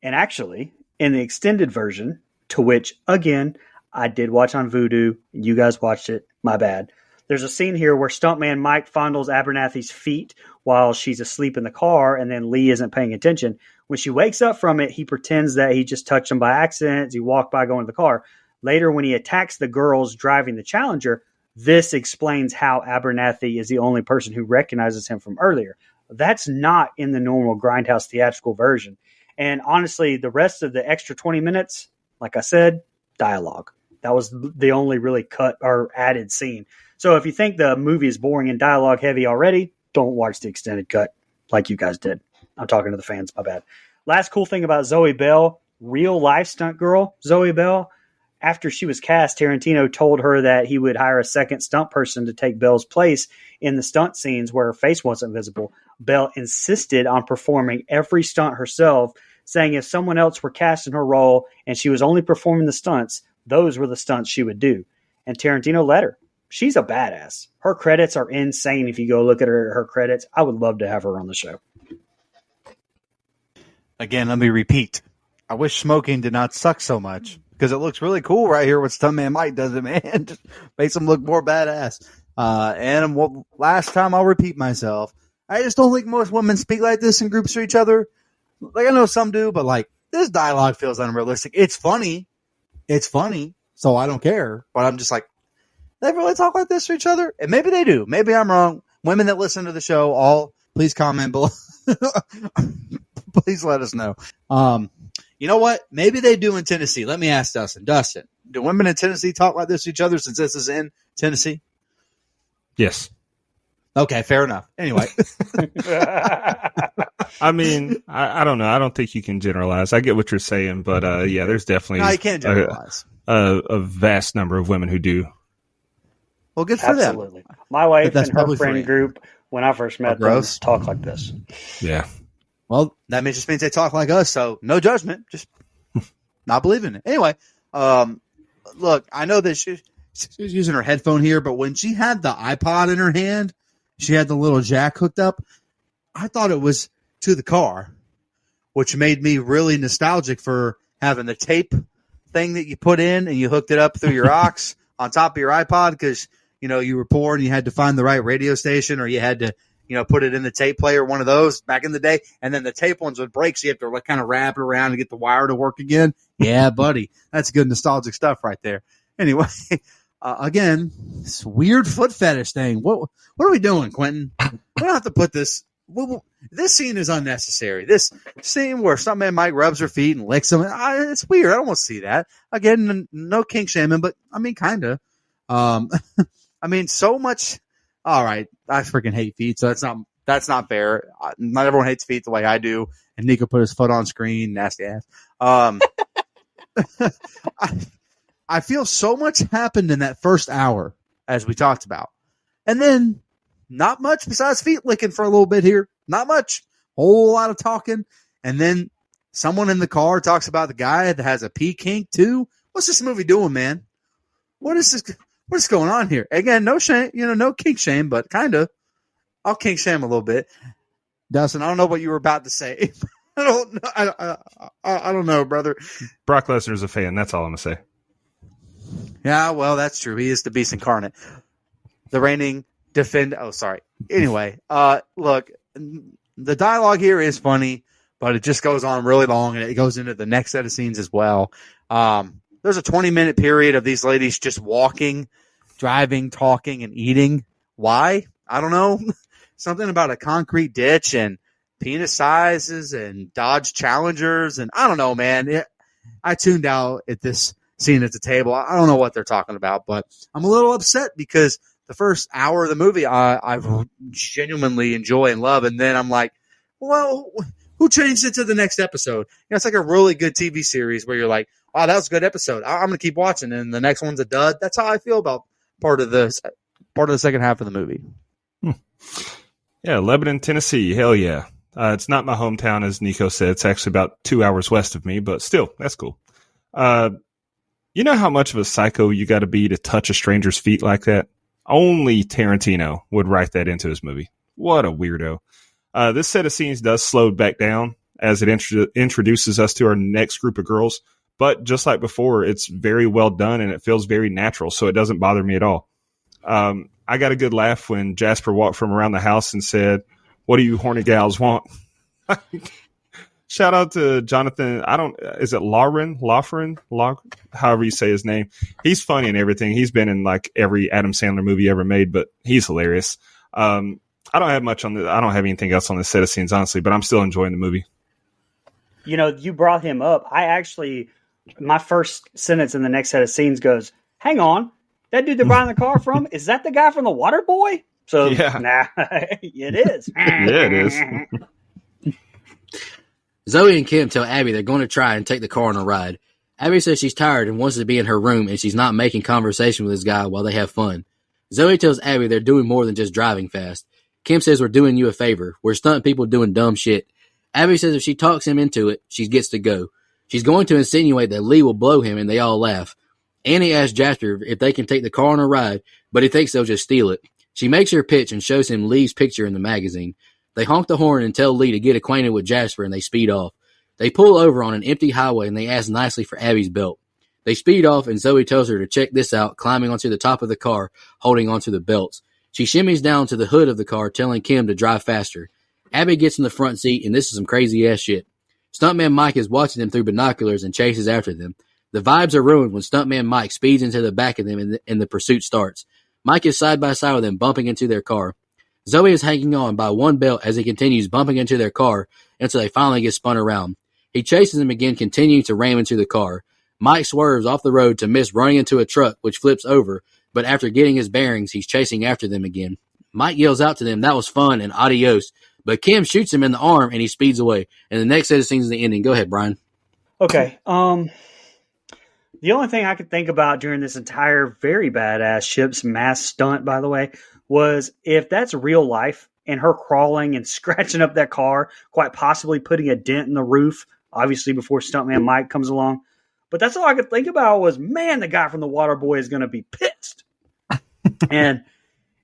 in the extended version, to which, again, I did watch on Vudu, you guys watched it, my bad. There's a scene here where stuntman Mike fondles Abernathy's feet while she's asleep in the car, and then Lee isn't paying attention. When she wakes up from it, he pretends that he just touched him by accident. He walked by going to the car. Later, when he attacks the girls driving the Challenger, this explains how Abernathy is the only person who recognizes him from earlier. That's not in the normal Grindhouse theatrical version. And honestly, the rest of the extra 20 minutes, like I said, dialogue. That was the only really cut or added scene. So if you think the movie is boring and dialogue heavy already, don't watch the extended cut like you guys did. I'm talking to the fans, my bad. Last cool thing about Zoe Bell, real life stunt girl Zoe Bell. After she was cast, Tarantino told her that he would hire a second stunt person to take Bell's place in the stunt scenes where her face wasn't visible. Bell insisted on performing every stunt herself, saying if someone else were cast in her role and she was only performing the stunts, those were the stunts she would do. And Tarantino let her. She's a badass. Her credits are insane if you go look at her credits. I would love to have her on the show. Again, let me repeat. I wish smoking did not suck so much because it looks really cool right here what Stuntman Mike does it, man. Just makes him look more badass. Last time I'll repeat myself. I just don't think most women speak like this in groups to each other. Like I know some do, but like this dialogue feels unrealistic. It's funny, so I don't care. But I'm just like, they really talk like this to each other? And maybe they do. Maybe I'm wrong. Women that listen to the show, all please comment below. Please let us know. You know what? Maybe they do in Tennessee. Let me ask Dustin. Dustin, do women in Tennessee talk like this to each other since this is in Tennessee? Yes. Okay, fair enough. Anyway. I mean, I don't know. I don't think you can generalize. I get what you're saying, but yeah, there's definitely no, you can't generalize. A vast number of women who do. Well, good for Absolutely. them. My wife That's and her probably friend free. group, when I first met them, talk like this. Yeah. Well, that just means they talk like us, so no judgment. Just not believing it. Anyway, look, I know that she's using her headphone here, but when she had the iPod in her hand, she had the little jack hooked up. I thought it was to the car, which made me really nostalgic for having the tape thing that you put in and you hooked it up through your aux on top of your iPod because, you were poor and you had to find the right radio station or you had to, put it in the tape player, one of those back in the day. And then the tape ones would break, so you have to kind of wrap it around and get the wire to work again. Yeah, buddy. That's good nostalgic stuff right there. Anyway, again, this weird foot fetish thing. What are we doing, Quentin? We don't have to put this. This scene is unnecessary. This scene where some man Mike rubs her feet and licks them. It's weird. I don't want to see that. Again, no kink shaming, but I mean, kind of. So much. All right, I freaking hate feet, so that's not fair. Not everyone hates feet the way I do. And Nico put his foot on screen, nasty ass. I feel so much happened in that first hour, as we talked about, and then not much besides feet licking for a little bit here. Not much, whole lot of talking, and then someone in the car talks about the guy that has a pee kink too. What's this movie doing, man? What is this? What's going on here? Again, no shame, no kink shame, but kind of. I'll kink shame a little bit. Dustin, I don't know what you were about to say. don't know. I don't know, brother. Brock Lesnar's a fan. That's all I'm gonna say. Yeah, well, that's true. He is the beast incarnate. The reigning oh, sorry. Anyway, look, the dialogue here is funny, but it just goes on really long, and it goes into the next set of scenes as well. There's a 20-minute period of these ladies just walking, driving, talking, and eating. Why? I don't know. Something about a concrete ditch and penis sizes and Dodge Challengers, and I don't know, man. I tuned out at this scene at the table. I don't know what they're talking about, but I'm a little upset because the first hour of the movie I genuinely enjoy and love, and then I'm like, well, who changed it to the next episode? It's like a really good TV series where you're like, wow, that was a good episode. I'm going to keep watching, and the next one's a dud. That's how I feel about part of the second half of the movie. Yeah, Lebanon, Tennessee. Hell yeah. It's not my hometown, as Nico said. It's actually about 2 hours west of me, but still, that's cool. You know how much of a psycho you got to be to touch a stranger's feet like that? Only Tarantino would write that into his movie. What a weirdo. This set of scenes does slow back down as it introduces us to our next group of girls. But just like before, it's very well done and it feels very natural, so it doesn't bother me at all. I got a good laugh when Jasper walked from around the house and said, "What do you horny gals want?" Shout out to Jonathan. Is it Lauren? However you say his name. He's funny and everything. He's been in like every Adam Sandler movie ever made, but he's hilarious. I don't have much on this. I don't have anything else on this set of scenes, honestly, but I'm still enjoying the movie. You know, you brought him up. My first sentence in the next set of scenes goes, hang on, that dude they're buying the car from, is that the guy from The Water Boy? So, yeah. Nah, it is. Yeah, it is. Zoe and Kim tell Abby they're going to try and take the car on a ride. Abby says she's tired and wants to be in her room, and she's not making conversation with this guy while they have fun. Zoe tells Abby they're doing more than just driving fast. Kim says, we're doing you a favor. We're stunt people doing dumb shit. Abby says if she talks him into it, she gets to go. She's going to insinuate that Lee will blow him, and they all laugh. Annie asks Jasper if they can take the car on a ride, but he thinks they'll just steal it. She makes her pitch and shows him Lee's picture in the magazine. They honk the horn and tell Lee to get acquainted with Jasper, and they speed off. They pull over on an empty highway, and they ask nicely for Abby's belt. They speed off, and Zoe tells her to check this out, climbing onto the top of the car, holding onto the belts. She shimmies down to the hood of the car, telling Kim to drive faster. Abby gets in the front seat, and this is some crazy-ass shit. Stuntman Mike is watching them through binoculars and chases after them. The vibes are ruined when Stuntman Mike speeds into the back of them and the pursuit starts. Mike is side by side with them, bumping into their car. Zoe is hanging on by one belt as he continues bumping into their car until they finally get spun around. He chases him again, continuing to ram into the car. Mike swerves off the road to miss running into a truck, which flips over, but after getting his bearings, he's chasing after them again. Mike yells out to them, "That was fun," and adios. But Kim shoots him in the arm, and he speeds away. And the next set of scenes is the ending. Go ahead, Brian. Okay. The only thing I could think about during this entire very badass ship's mass stunt, by the way, was if that's real life and her crawling and scratching up that car, quite possibly putting a dent in the roof, obviously before Stuntman Mike comes along. But that's all I could think about was, man, the guy from The Water Boy is going to be pissed. And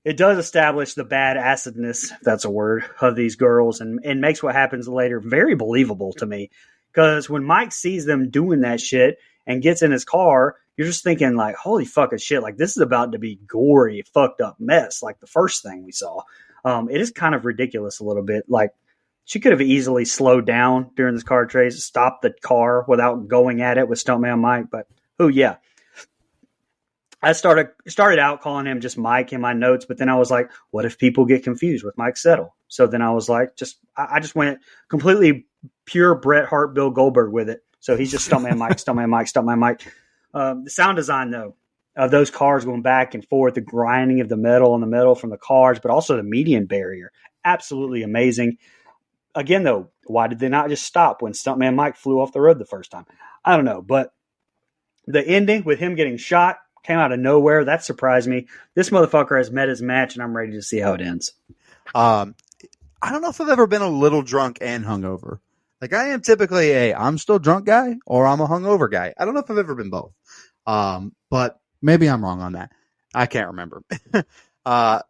it does establish the bad acidness, if that's a word, of these girls and makes what happens later very believable to me. Because when Mike sees them doing that shit and gets in his car, you're just thinking like, holy fucking shit, like this is about to be gory, fucked up mess, like the first thing we saw. It is kind of ridiculous a little bit. Like she could have easily slowed down during this car chase, stopped the car without going at it with Stuntman Mike. But yeah. I started out calling him just Mike in my notes, but then I was like, what if people get confused with Mike Settle? So then I was like, I just went completely pure Bret Hart, Bill Goldberg with it. So he's just Stuntman Mike, Stuntman Mike, Stuntman Mike. The sound design, though, of those cars going back and forth, the grinding of the metal on the metal from the cars, but also the median barrier, absolutely amazing. Again, though, why did they not just stop when Stuntman Mike flew off the road the first time? I don't know, but the ending with him getting shot came out of nowhere. That surprised me. This motherfucker has met his match, and I'm ready to see how it ends. I don't know if I've ever been a little drunk and hungover. Like I am typically I'm still drunk guy or I'm a hungover guy. I don't know if I've ever been both. But maybe I'm wrong on that. I can't remember.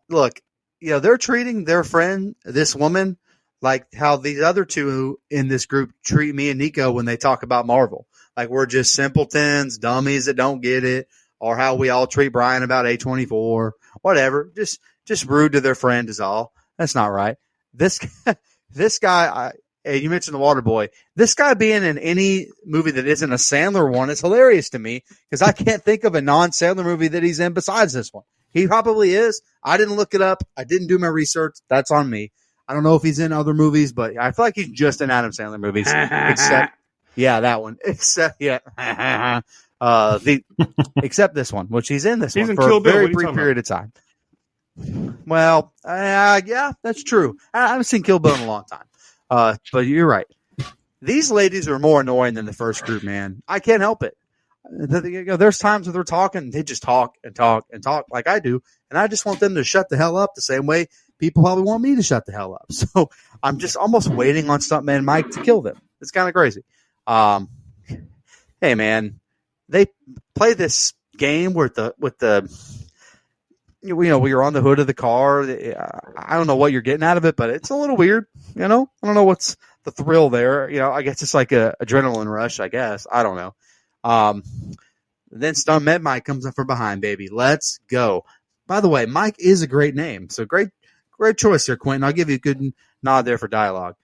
Look, they're treating their friend, this woman, like how these other two in this group treat me and Nico when they talk about Marvel. Like we're just simpletons, dummies that don't get it, or how we all treat Brian about A24, whatever. Just rude to their friend is all. That's not right. This guy, you mentioned The Waterboy. This guy being in any movie that isn't a Sandler one is hilarious to me because I can't think of a non-Sandler movie that he's in besides this one. He probably is. I didn't look it up. I didn't do my research. That's on me. I don't know if he's in other movies, but I feel like he's just in Adam Sandler movies. Except, yeah, that one. Except, yeah. Except this one, which he's in this one for a very brief period of time. Well, yeah, that's true. I haven't seen Kill Bill in a long time. But you're right. These ladies are more annoying than the first group, man. I can't help it. There's times when they're talking, they just talk and talk and talk like I do, and I just want them to shut the hell up the same way people probably want me to shut the hell up. So I'm just almost waiting on Stuntman Mike to kill them. It's kind of crazy. Hey, man, they play this game with the you're on the hood of the car. I don't know what you're getting out of it, but it's a little weird. I don't know what's the thrill there. I guess it's like a adrenaline rush. I guess I don't know. Then Stuntman Mike comes up from behind, baby. Let's go. By the way, Mike is a great name, so great choice there, Quentin. I'll give you a good nod there for dialogue.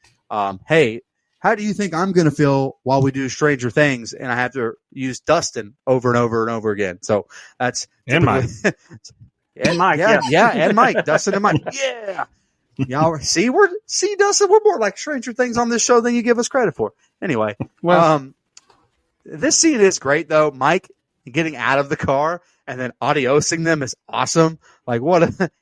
Hey, how do you think I'm going to feel while we do Stranger Things and I have to use Dustin over and over and over again? So that's and Mike. And Mike, yeah, and Mike, Dustin and Mike, yeah. Y'all see, Dustin, we're more like Stranger Things on this show than you give us credit for. Anyway, this scene is great though. Mike getting out of the car and then adiosing them is awesome. Like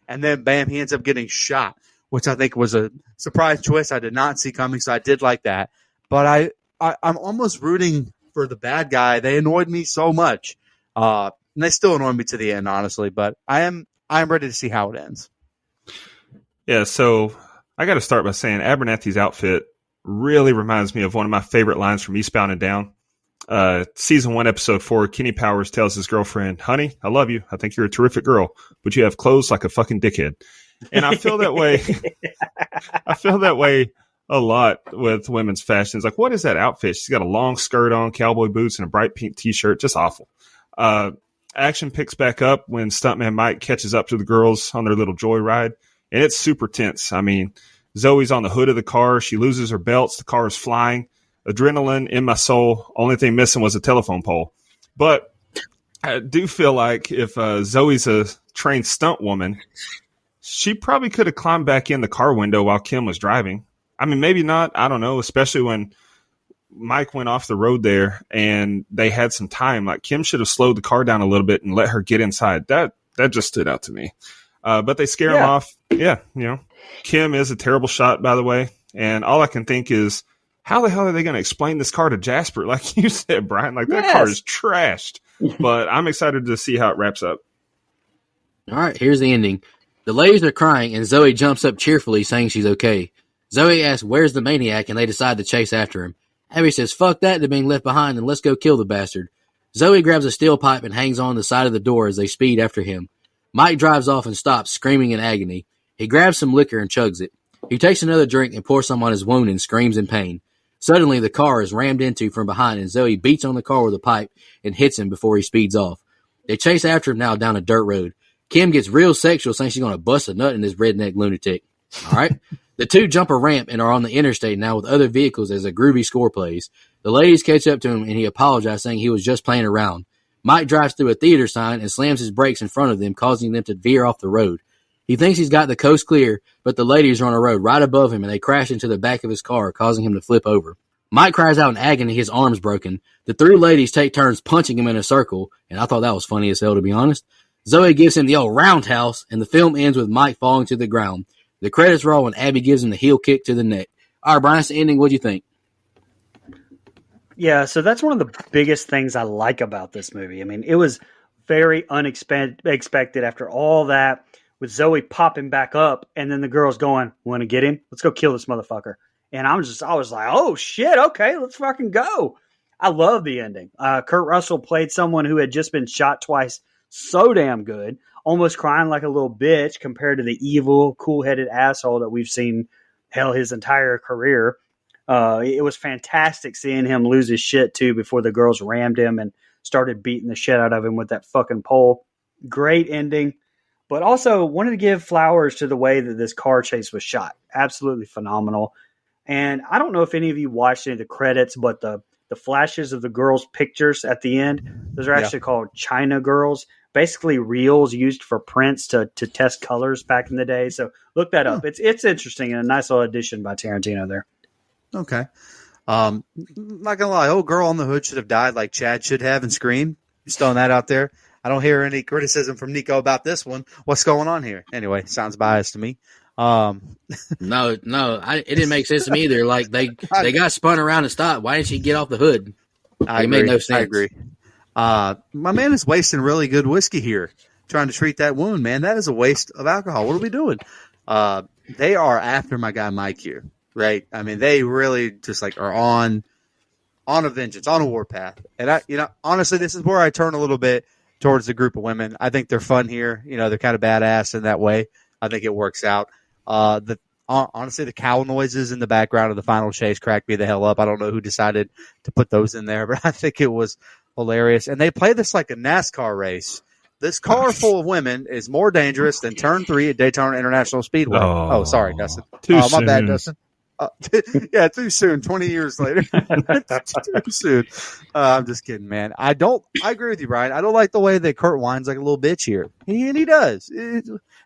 and then bam, he ends up getting shot, which I think was a surprise twist I did not see coming. So I did like that, but I'm almost rooting for the bad guy. They annoyed me so much. And they still annoy me to the end, honestly, but I am ready to see how it ends. Yeah, so I got to start by saying Abernathy's outfit really reminds me of one of my favorite lines from Eastbound and Down. Season 1, episode 4, Kenny Powers tells his girlfriend, "Honey, I love you. I think you're a terrific girl, but you have clothes like a fucking dickhead." And I feel that way. I feel that way a lot with women's fashion. It's like, what is that outfit? She's got a long skirt on, cowboy boots, and a bright pink t-shirt. Just awful. Action picks back up when Stuntman Mike catches up to the girls on their little joyride, and it's super tense. I mean, Zoe's on the hood of the car. She loses her belts. The car is flying. Adrenaline in my soul. Only thing missing was a telephone pole. But I do feel like if Zoe's a trained stunt woman, she probably could have climbed back in the car window while Kim was driving. I mean, maybe not. I don't know, especially when Mike went off the road there and they had some time. Like, Kim should have slowed the car down a little bit and let her get inside. That just stood out to me. But they scare him off. Yeah, Kim is a terrible shot, by the way. And all I can think is, how the hell are they going to explain this car to Jasper? Like you said, Brian, like that car is trashed. But I'm excited to see how it wraps up. All right, here's the ending. The ladies are crying, and Zoe jumps up cheerfully, saying she's okay. Zoe asks, "Where's the maniac?" and they decide to chase after him. Abby says, "Fuck that to being left behind, and let's go kill the bastard." Zoe grabs a steel pipe and hangs on the side of the door as they speed after him. Mike drives off and stops, screaming in agony. He grabs some liquor and chugs it. He takes another drink and pours some on his wound and screams in pain. Suddenly, the car is rammed into from behind, and Zoe beats on the car with a pipe and hits him before he speeds off. They chase after him now down a dirt road. Kim gets real sexual, saying she's going to bust a nut in this redneck lunatic. All right? The two jump a ramp and are on the interstate now with other vehicles as a groovy score plays. The ladies catch up to him, and he apologizes, saying he was just playing around. Mike drives through a theater sign and slams his brakes in front of them, causing them to veer off the road. He thinks he's got the coast clear, but the ladies are on a road right above him, and they crash into the back of his car, causing him to flip over. Mike cries out in agony, his arm's broken. The three ladies take turns punching him in a circle, and I thought that was funny as hell, to be honest. Zoe gives him the old roundhouse, and the film ends with Mike falling to the ground. The credits roll, and Abby gives him the heel kick to the neck. All right, Brian, that's the ending. What do you think? Yeah, so that's one of the biggest things I like about this movie. I mean, it was very unexpected after all that, with Zoe popping back up, and then the girls going, "Want to get him? Let's go kill this motherfucker." And I was like, oh shit, okay, let's fucking go. I love the ending. Kurt Russell played someone who had just been shot twice so damn good, almost crying like a little bitch compared to the evil, cool-headed asshole that we've seen hell, his entire career. It was fantastic seeing him lose his shit too before the girls rammed him and started beating the shit out of him with that fucking pole. Great ending, but also wanted to give flowers to the way that this car chase was shot. Absolutely phenomenal. And I don't know if any of you watched any of the credits, but the flashes of the girls' pictures at the end, those are actually called China girls. Basically reels used for prints to test colors back in the day. So look that up. It's interesting and a nice little addition by Tarantino there. Okay. Not gonna lie, old girl on the hood should have died like Chad should have in Scream. Just throwing that out there. I don't hear any criticism from Nico about this one. What's going on here? Anyway, sounds biased to me. No, it didn't make sense to me either. Like they got spun around and stopped. Why didn't she get off the hood? It made no sense. I agree. My man is wasting really good whiskey here, trying to treat that wound, man. That is a waste of alcohol. What are we doing? They are after my guy Mike here, right? I mean, they really just like are on a vengeance, on a warpath. And honestly, this is where I turn a little bit towards the group of women. I think they're fun here. They're kind of badass in that way. I think it works out. Honestly, the cow noises in the background of the final chase cracked me the hell up. I don't know who decided to put those in there, but I think it was hilarious. And they play this like a NASCAR race. This car full of women is more dangerous than Turn 3 at Daytona International Speedway. Oh sorry, Dustin. My bad, Dustin. Yeah, too soon. 20 years later. Too soon. I'm just kidding, man. I agree with you, Brian. I don't like the way that Kurt whines like a little bitch here. And he does.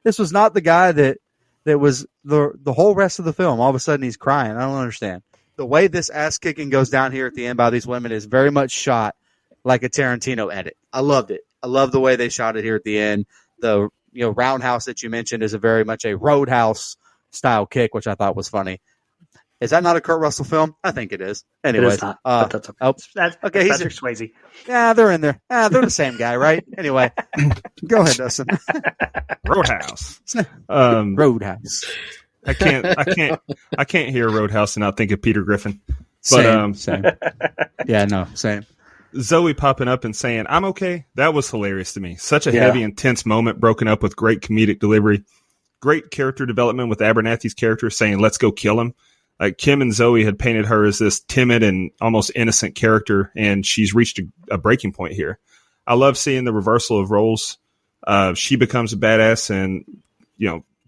This was not the guy that was the whole rest of the film. All of a sudden he's crying. I don't understand. The way this ass kicking goes down here at the end by these women is very much shot like a Tarantino edit. I loved it. I love the way they shot it here at the end. The roundhouse that you mentioned is a very much a Roadhouse style kick, which I thought was funny. Is that not a Kurt Russell film? I think it is. Anyways, it is not, that's okay. He's Patrick Swayze. Yeah, they're in there. They're the same guy, right? Anyway, go ahead, Dustin. Roadhouse. Roadhouse. I can't hear Roadhouse and not think of Peter Griffin. But same. Yeah, no, same. Zoe popping up and saying, "I'm okay." That was hilarious to me. Such a heavy, intense moment broken up with great comedic delivery. Great character development with Abernathy's character saying, "Let's go kill him." Like Kim and Zoe had painted her as this timid and almost innocent character, and she's reached a breaking point here. I love seeing the reversal of roles. She becomes a badass, and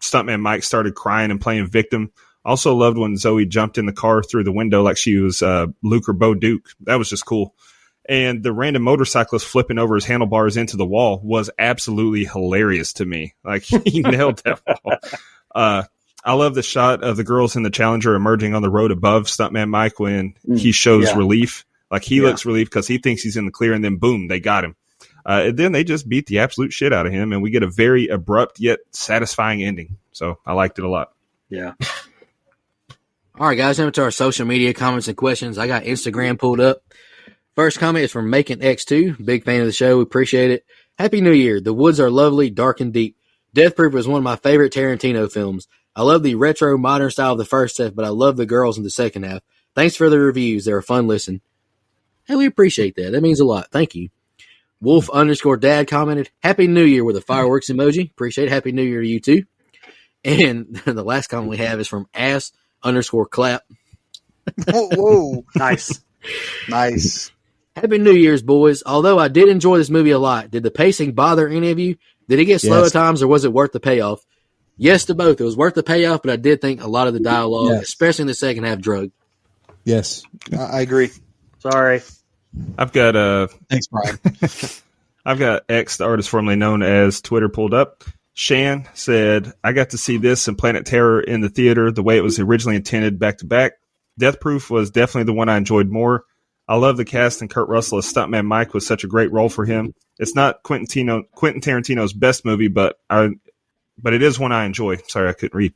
stuntman Mike started crying and playing victim. Also loved when Zoe jumped in the car through the window like she was Luke or Bo Duke. That was just cool. And the random motorcyclist flipping over his handlebars into the wall was absolutely hilarious to me. Like he nailed that wall. I love the shot of the girls in the Challenger emerging on the road above stuntman Mike when he shows relief. Like he looks relieved because he thinks he's in the clear, and then boom, they got him. And then they just beat the absolute shit out of him, and we get a very abrupt yet satisfying ending. So I liked it a lot. Yeah. All right, guys, into our social media comments and questions. I got Instagram pulled up. First comment is from Making X2. Big fan of the show. We appreciate it. Happy New Year. The woods are lovely, dark and deep. Death Proof is one of my favorite Tarantino films. I love the retro modern style of the first half, but I love the girls in the second half. Thanks for the reviews. They're a fun listen. Hey, we appreciate that. That means a lot. Thank you. Wolf_dad commented, Happy New Year with a fireworks emoji. Appreciate it. Happy New Year to you too. And the last comment we have is from ass_clap. Whoa. Nice. Nice. Happy New Year's, boys. Although I did enjoy this movie a lot, did the pacing bother any of you? Did it get slow at times, or was it worth the payoff? Yes to both. It was worth the payoff, but I did think a lot of the dialogue, especially in the second half, drug. Yes, I agree. Sorry. I've got Thanks, Brian. I've got X, the artist formerly known as Twitter, pulled up. Shan said, I got to see this and Planet Terror in the theater the way it was originally intended, back to back. Death Proof was definitely the one I enjoyed more. I love the cast, and Kurt Russell as stuntman Mike was such a great role for him. It's not Quentin Tarantino's best movie, but it is one I enjoy. Sorry, I couldn't read.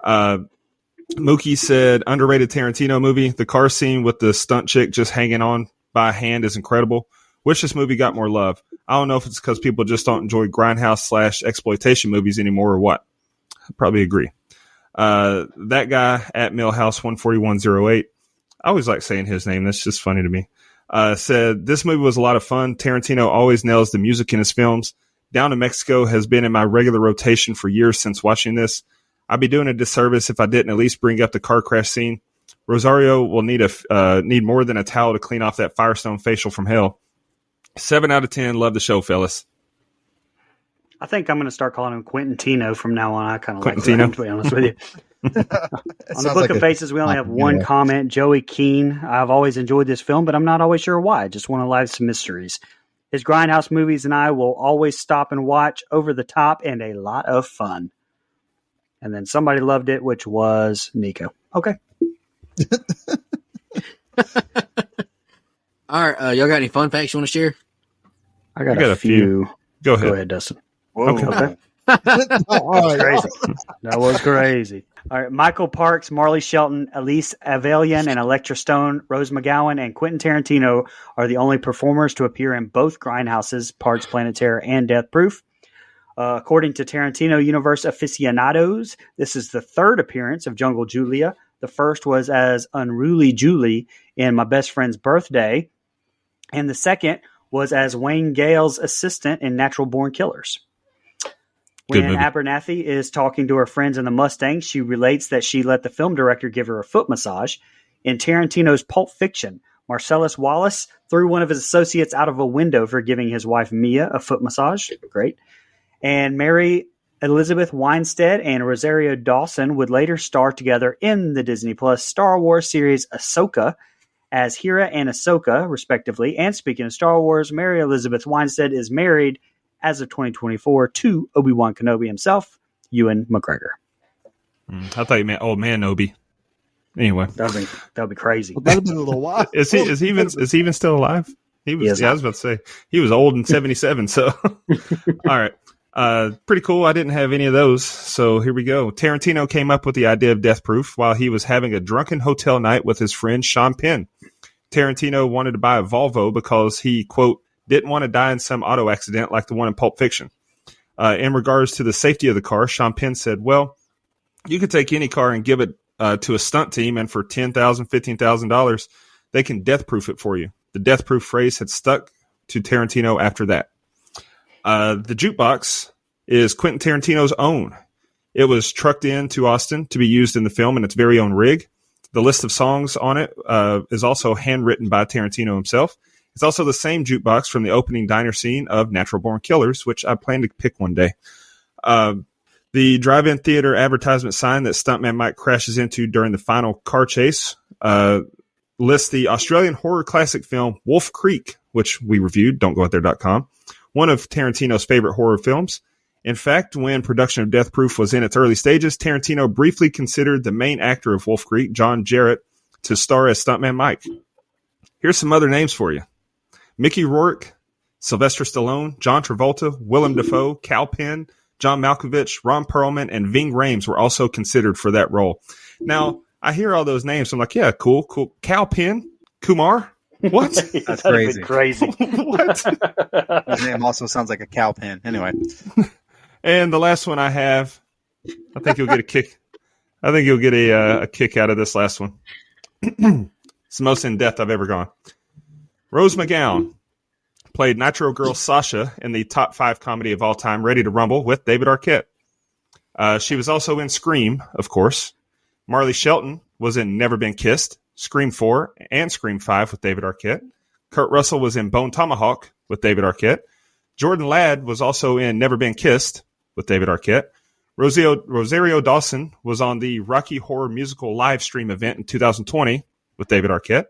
Mookie said, underrated Tarantino movie. The car scene with the stunt chick just hanging on by a hand is incredible. Wish this movie got more love. I don't know if it's because people just don't enjoy grindhouse/exploitation movies anymore or what. I probably agree. That guy at Millhouse14108, I always like saying his name. That's just funny to me. Said, this movie was a lot of fun. Tarantino always nails the music in his films. Down in Mexico has been in my regular rotation for years since watching this. I'd be doing a disservice if I didn't at least bring up the car crash scene. Rosario will need more than a towel to clean off that Firestone facial from hell. 7 out of 10. Love the show, fellas. I think I'm going to start calling him Quentin Tino from now on. I kind of like Quentin him, to be honest with you. On the Book of Faces, we only have one comment. Joey Keene. I've always enjoyed this film, but I'm not always sure why. I just want to live some mysteries. His Grindhouse movies and I will always stop and watch. Over the top and a lot of fun. And then somebody loved it, which was Nico. Okay. All right. Y'all got any fun facts you want to share? I got a few. Go ahead. Go ahead, Dustin. Whoa. Okay. That was crazy. That was crazy. All right. Michael Parks, Marley Shelton, Elise Avalian, and Electra Stone, Rose McGowan, and Quentin Tarantino are the only performers to appear in both Grindhouses, Parks, Planet Terror, and Death Proof. According to Tarantino Universe aficionados, this is the third appearance of Jungle Julia. The first was as Unruly Julie in My Best Friend's Birthday, and the second was as Wayne Gale's assistant in Natural Born Killers. When Abernathy is talking to her friends in the Mustang, she relates that she let the film director give her a foot massage. In Tarantino's Pulp Fiction, Marcellus Wallace threw one of his associates out of a window for giving his wife Mia a foot massage. Great. And Mary Elizabeth Winstead and Rosario Dawson would later star together in the Disney Plus Star Wars series Ahsoka as Hera and Ahsoka, respectively. And speaking of Star Wars, Mary Elizabeth Winstead is married as of 2024 to Obi-Wan Kenobi himself, Ewan McGregor. I thought you meant old man Obi. Anyway, that would be crazy. Well, that'd have been a little while. Is he even still alive? He was. I was about to say he was old in 77. So, all right. Pretty cool. I didn't have any of those. So here we go. Tarantino came up with the idea of Death Proof while he was having a drunken hotel night with his friend Sean Penn. Tarantino wanted to buy a Volvo because he, quote, didn't want to die in some auto accident like the one in Pulp Fiction. In regards to the safety of the car, Sean Penn said, well, you could take any car and give it to a stunt team, and for $10,000, $15,000, they can death proof it for you. The death proof phrase had stuck to Tarantino after that. The jukebox is Quentin Tarantino's own. It was trucked in to Austin to be used in the film in its very own rig. The list of songs on it is also handwritten by Tarantino himself. It's also the same jukebox from the opening diner scene of Natural Born Killers, which I plan to pick one day. The drive-in theater advertisement sign that stuntman Mike crashes into during the final car chase lists the Australian horror classic film Wolf Creek, which we reviewed, don'tgooutthere.com, one of Tarantino's favorite horror films. In fact, when production of Death Proof was in its early stages, Tarantino briefly considered the main actor of Wolf Creek, John Jarrett, to star as stuntman Mike. Here's some other names for you. Mickey Rourke, Sylvester Stallone, John Travolta, Willem Dafoe, Kal Penn, John Malkovich, Ron Perlman, and Ving Rhames were also considered for that role. Now, I hear all those names. So I'm like, yeah, cool. Kal Penn? Kumar? What? That's crazy. Crazy. What? His name also sounds like a cow pen. Anyway. And the last one I have, I think you'll get a kick. I think you'll get a kick out of this last one. It's the most in-depth I've ever gone. Rose McGowan played Nitro Girl Sasha in the top 5 comedy of all time, Ready to Rumble, with David Arquette. She was also in Scream, of course. Marley Shelton was in Never Been Kissed, Scream 4, and Scream 5 with David Arquette. Kurt Russell was in Bone Tomahawk with David Arquette. Jordan Ladd was also in Never Been Kissed with David Arquette. Rosario Dawson was on the Rocky Horror Musical live stream event in 2020 with David Arquette.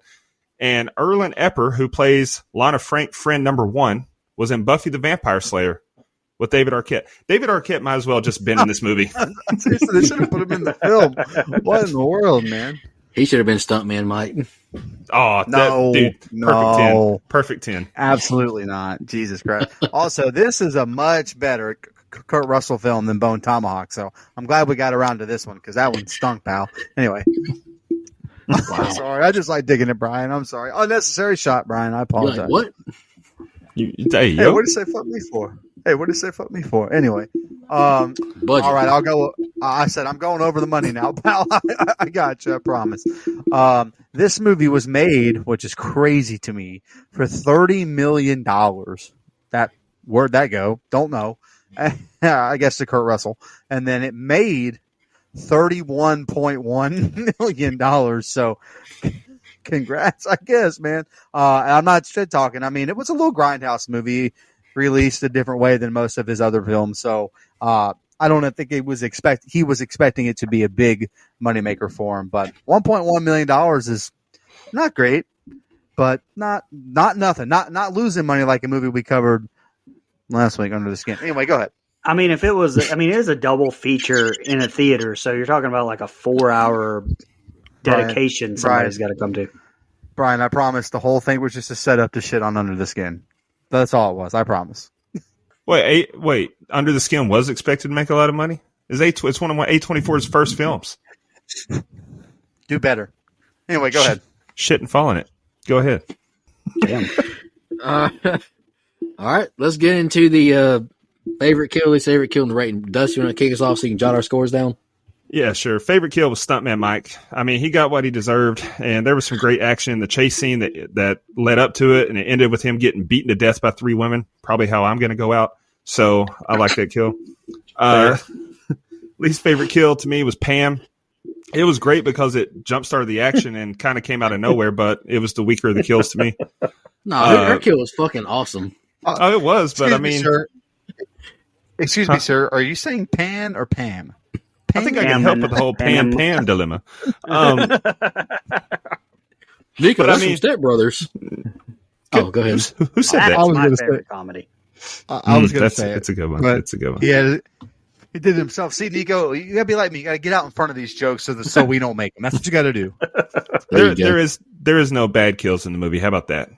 And Erlen Epper, who plays Lana Frank friend number 1, was in Buffy the Vampire Slayer with David Arquette. David Arquette might as well just been in this movie. Seriously, they should have put him in the film. What in the world, man? He should have been stuntman Mike. Oh, No, dude, no. perfect 10. Perfect 10. Absolutely not. Jesus Christ. Also, this is a much better Kurt Russell film than Bone Tomahawk, so I'm glad we got around to this one because that one stunk, pal. Anyway. I'm sorry. I just like digging it, Brian. I'm sorry. Unnecessary shot, Brian. I apologize. Like, what? Hey, what did you say fuck me for? Anyway. All right, I'll go. I said I'm going over the money now, pal. I got you. I promise. This movie was made, which is crazy to me, for $30 million. Where'd that go? Don't know. I guess to Kurt Russell. And then it made $31.1 million. So congrats, I guess, man. And I'm not shit talking. I mean, it was a little grindhouse movie released a different way than most of his other films. So I don't think he was expecting it to be a big moneymaker for him. But $1.1 million is not great, but not nothing. Not losing money like a movie we covered last week, Under the Skin. Anyway, go ahead. I mean, it is a double feature in a theater, so you're talking about like a 4-hour dedication somebody's got to come to. Brian, I promise the whole thing was just a setup to shit on Under the Skin. That's all it was. I promise. Wait. Under the Skin was expected to make a lot of money? It's one of A24's first films. Do better. Anyway, go ahead. Shit and fall in it. Go ahead. Damn. All right, let's get into the favorite kill, least favorite kill, and the rating. Dust, you want to kick us off so you can jot our scores down? Yeah, sure. Favorite kill was Stuntman Mike. I mean, he got what he deserved, and there was some great action in the chase scene that led up to it, and it ended with him getting beaten to death by 3 women, probably how I'm going to go out. So I like that kill. Least favorite kill to me was Pam. It was great because it jump-started the action and kind of came out of nowhere, but it was the weaker of the kills to me. No, her kill was fucking awesome. Oh, it was, but I mean... Excuse me, sir. Are you saying Pan or Pam? I think I can help with the whole Pam dilemma. Nico, that's some Step Brothers. Oh, go ahead. Who said that? That's my favorite comedy. I was going to say it's a good one. It's a good one. Yeah, he did it himself. See, Nico, you got to be like me. You got to get out in front of these jokes so we don't make them. That's what you got to do. There is no bad kills in the movie. How about that?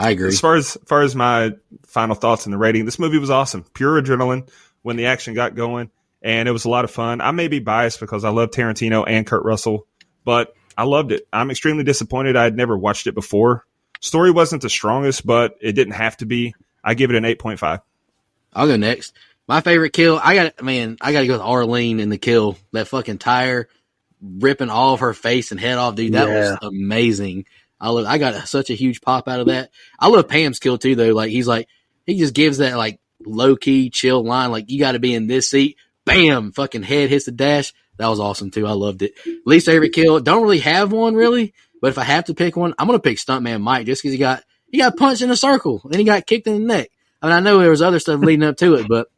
I agree. As far as my final thoughts on the rating, this movie was awesome. Pure adrenaline when the action got going, and it was a lot of fun. I may be biased because I love Tarantino and Kurt Russell, but I loved it. I'm extremely disappointed I had never watched it before. Story wasn't the strongest, but it didn't have to be. I give it an 8.5. I'll go next. My favorite kill, I got to go with Arlene in the kill. That fucking tire ripping all of her face and head off, dude. That was amazing. I got such a huge pop out of that. I love Pam's kill too, though. Like he just gives that like low key chill line. Like, you got to be in this seat. Bam! Fucking head hits the dash. That was awesome too. I loved it. Least favorite kill. Don't really have one really, but if I have to pick one, I'm gonna pick Stuntman Mike just because he got punched in a circle and he got kicked in the neck. I mean, I know there was other stuff leading up to it, but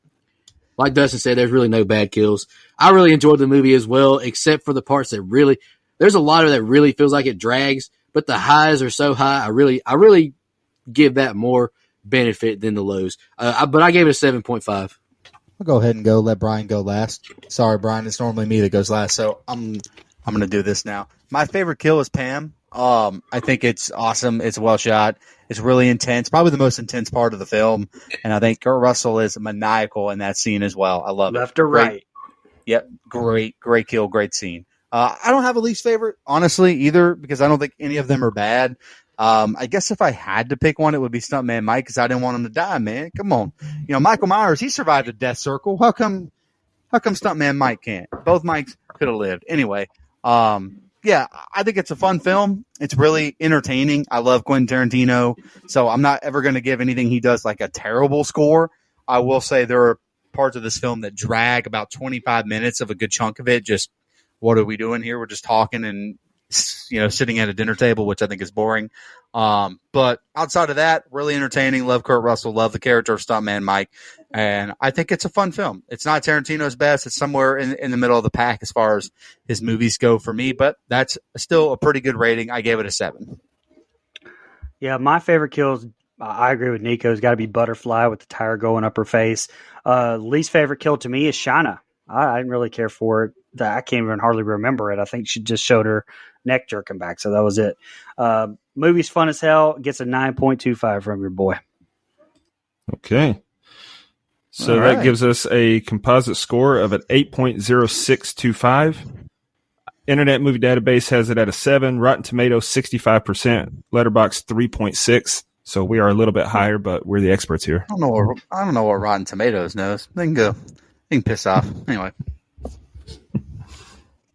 like Dustin said, there's really no bad kills. I really enjoyed the movie as well, except for the parts that really, there's a lot of that really feels like it drags, but the highs are so high. I really give that more benefit than the lows. But I gave it a 7.5. I'll go ahead and let Brian go last. Sorry, Brian. It's normally me that goes last, so I'm going to do this now. My favorite kill is Pam. I think it's awesome. It's well shot. It's really intense. Probably the most intense part of the film. And I think Kurt Russell is maniacal in that scene as well. I love it. Left or right? Yep. Great kill. Great scene. I don't have a least favorite, honestly, either, because I don't think any of them are bad. I guess if I had to pick one, it would be Stuntman Mike, because I didn't want him to die, man. Come on. You know, Michael Myers, he survived a death circle. How come Stuntman Mike can't? Both Mikes could have lived. Anyway, yeah, I think it's a fun film. It's really entertaining. I love Quentin Tarantino, so I'm not ever going to give anything he does like a terrible score. I will say there are parts of this film that drag about 25 minutes of a good chunk of it. Just, what are we doing here? We're just talking and, you know, sitting at a dinner table, which I think is boring. But outside of that, really entertaining. Love Kurt Russell. Love the character of Stuntman Mike. And I think it's a fun film. It's not Tarantino's best. It's somewhere in the middle of the pack as far as his movies go for me, but that's still a pretty good rating. I gave it a 7. Yeah, my favorite kills, I agree with Nico. It's got to be Butterfly with the tire going up her face. Least favorite kill to me is Shauna. I didn't really care for it. I can't even hardly remember it. I think she just showed her neck jerking back, so that was it. Movie's fun as hell. Gets a 9.25 from your boy. Okay. So that gives us a composite score of an 8.0625. Internet Movie Database has it at a 7. Rotten Tomatoes 65%. Letterboxd 3.6. So we are a little bit higher, but we're the experts here. I don't know what Rotten Tomatoes knows. They can piss off. Anyway.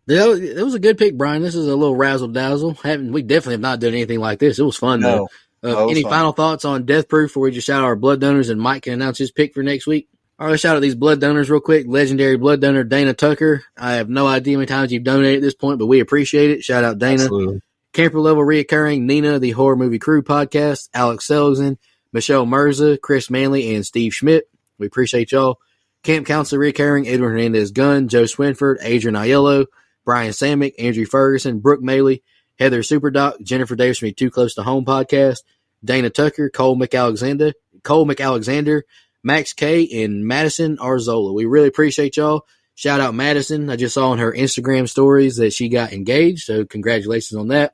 It was a good pick, Brian. This is a little razzle dazzle. We definitely have not done anything like this. It was fun though. Any final thoughts on Death Proof before we just shout out our blood donors and Mike can announce his pick for next week? All right, shout out these blood donors real quick. Legendary blood donor Dana Tucker. I have no idea how many times you've donated at this point, but we appreciate it. Shout out Dana. Absolutely. Camper level reoccurring Nina, the Horror Movie Crew podcast, Alex Selgin, Michelle Mirza, Chris Manley, and Steve Schmidt. We appreciate y'all. Camp Counselor reoccurring Edwin Hernandez Gunn, Joe Swinford, Adrian Aiello, Brian Samick, Andrew Ferguson, Brooke Maley, Heather Superdoc, Jennifer Davis from the Too Close to Home podcast, Dana Tucker, Cole McAlexander, Max K, and Madison Arzola. We really appreciate y'all. Shout out Madison. I just saw on her Instagram stories that she got engaged, so congratulations on that.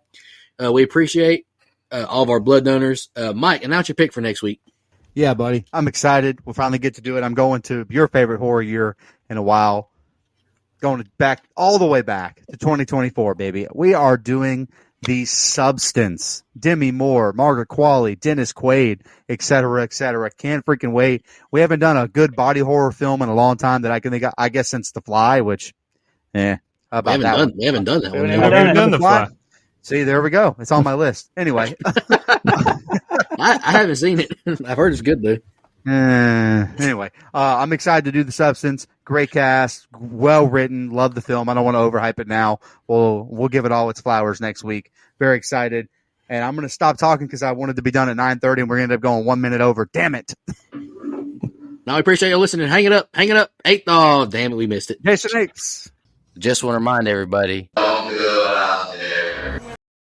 We appreciate all of our blood donors. Mike, announce your pick for next week. Yeah, buddy. I'm excited. We'll finally get to do it. I'm going to your favorite horror year in a while. Going back all the way back to 2024, baby. We are doing The Substance. Demi Moore, Margaret Qualley, Dennis Quaid, et cetera, et cetera. Can't freaking wait. We haven't done a good body horror film in a long time that I can think of, I guess, since The Fly, which, how about that one? We haven't done that one. We haven't done The Fly. See, there we go. It's on my list. Anyway. I haven't seen it. I've heard it's good, though. Anyway, I'm excited to do The Substance. Great cast, well written. Love the film. I don't want to overhype it now. We'll give it all its flowers next week. Very excited. And I'm going to stop talking because I wanted to be done at 9:30, and we're going to end up going 1 minute over. Damn it. Now, I appreciate you listening. Hang it up. 8. Oh, damn it. We missed it. Jason Apes. Just want to remind everybody,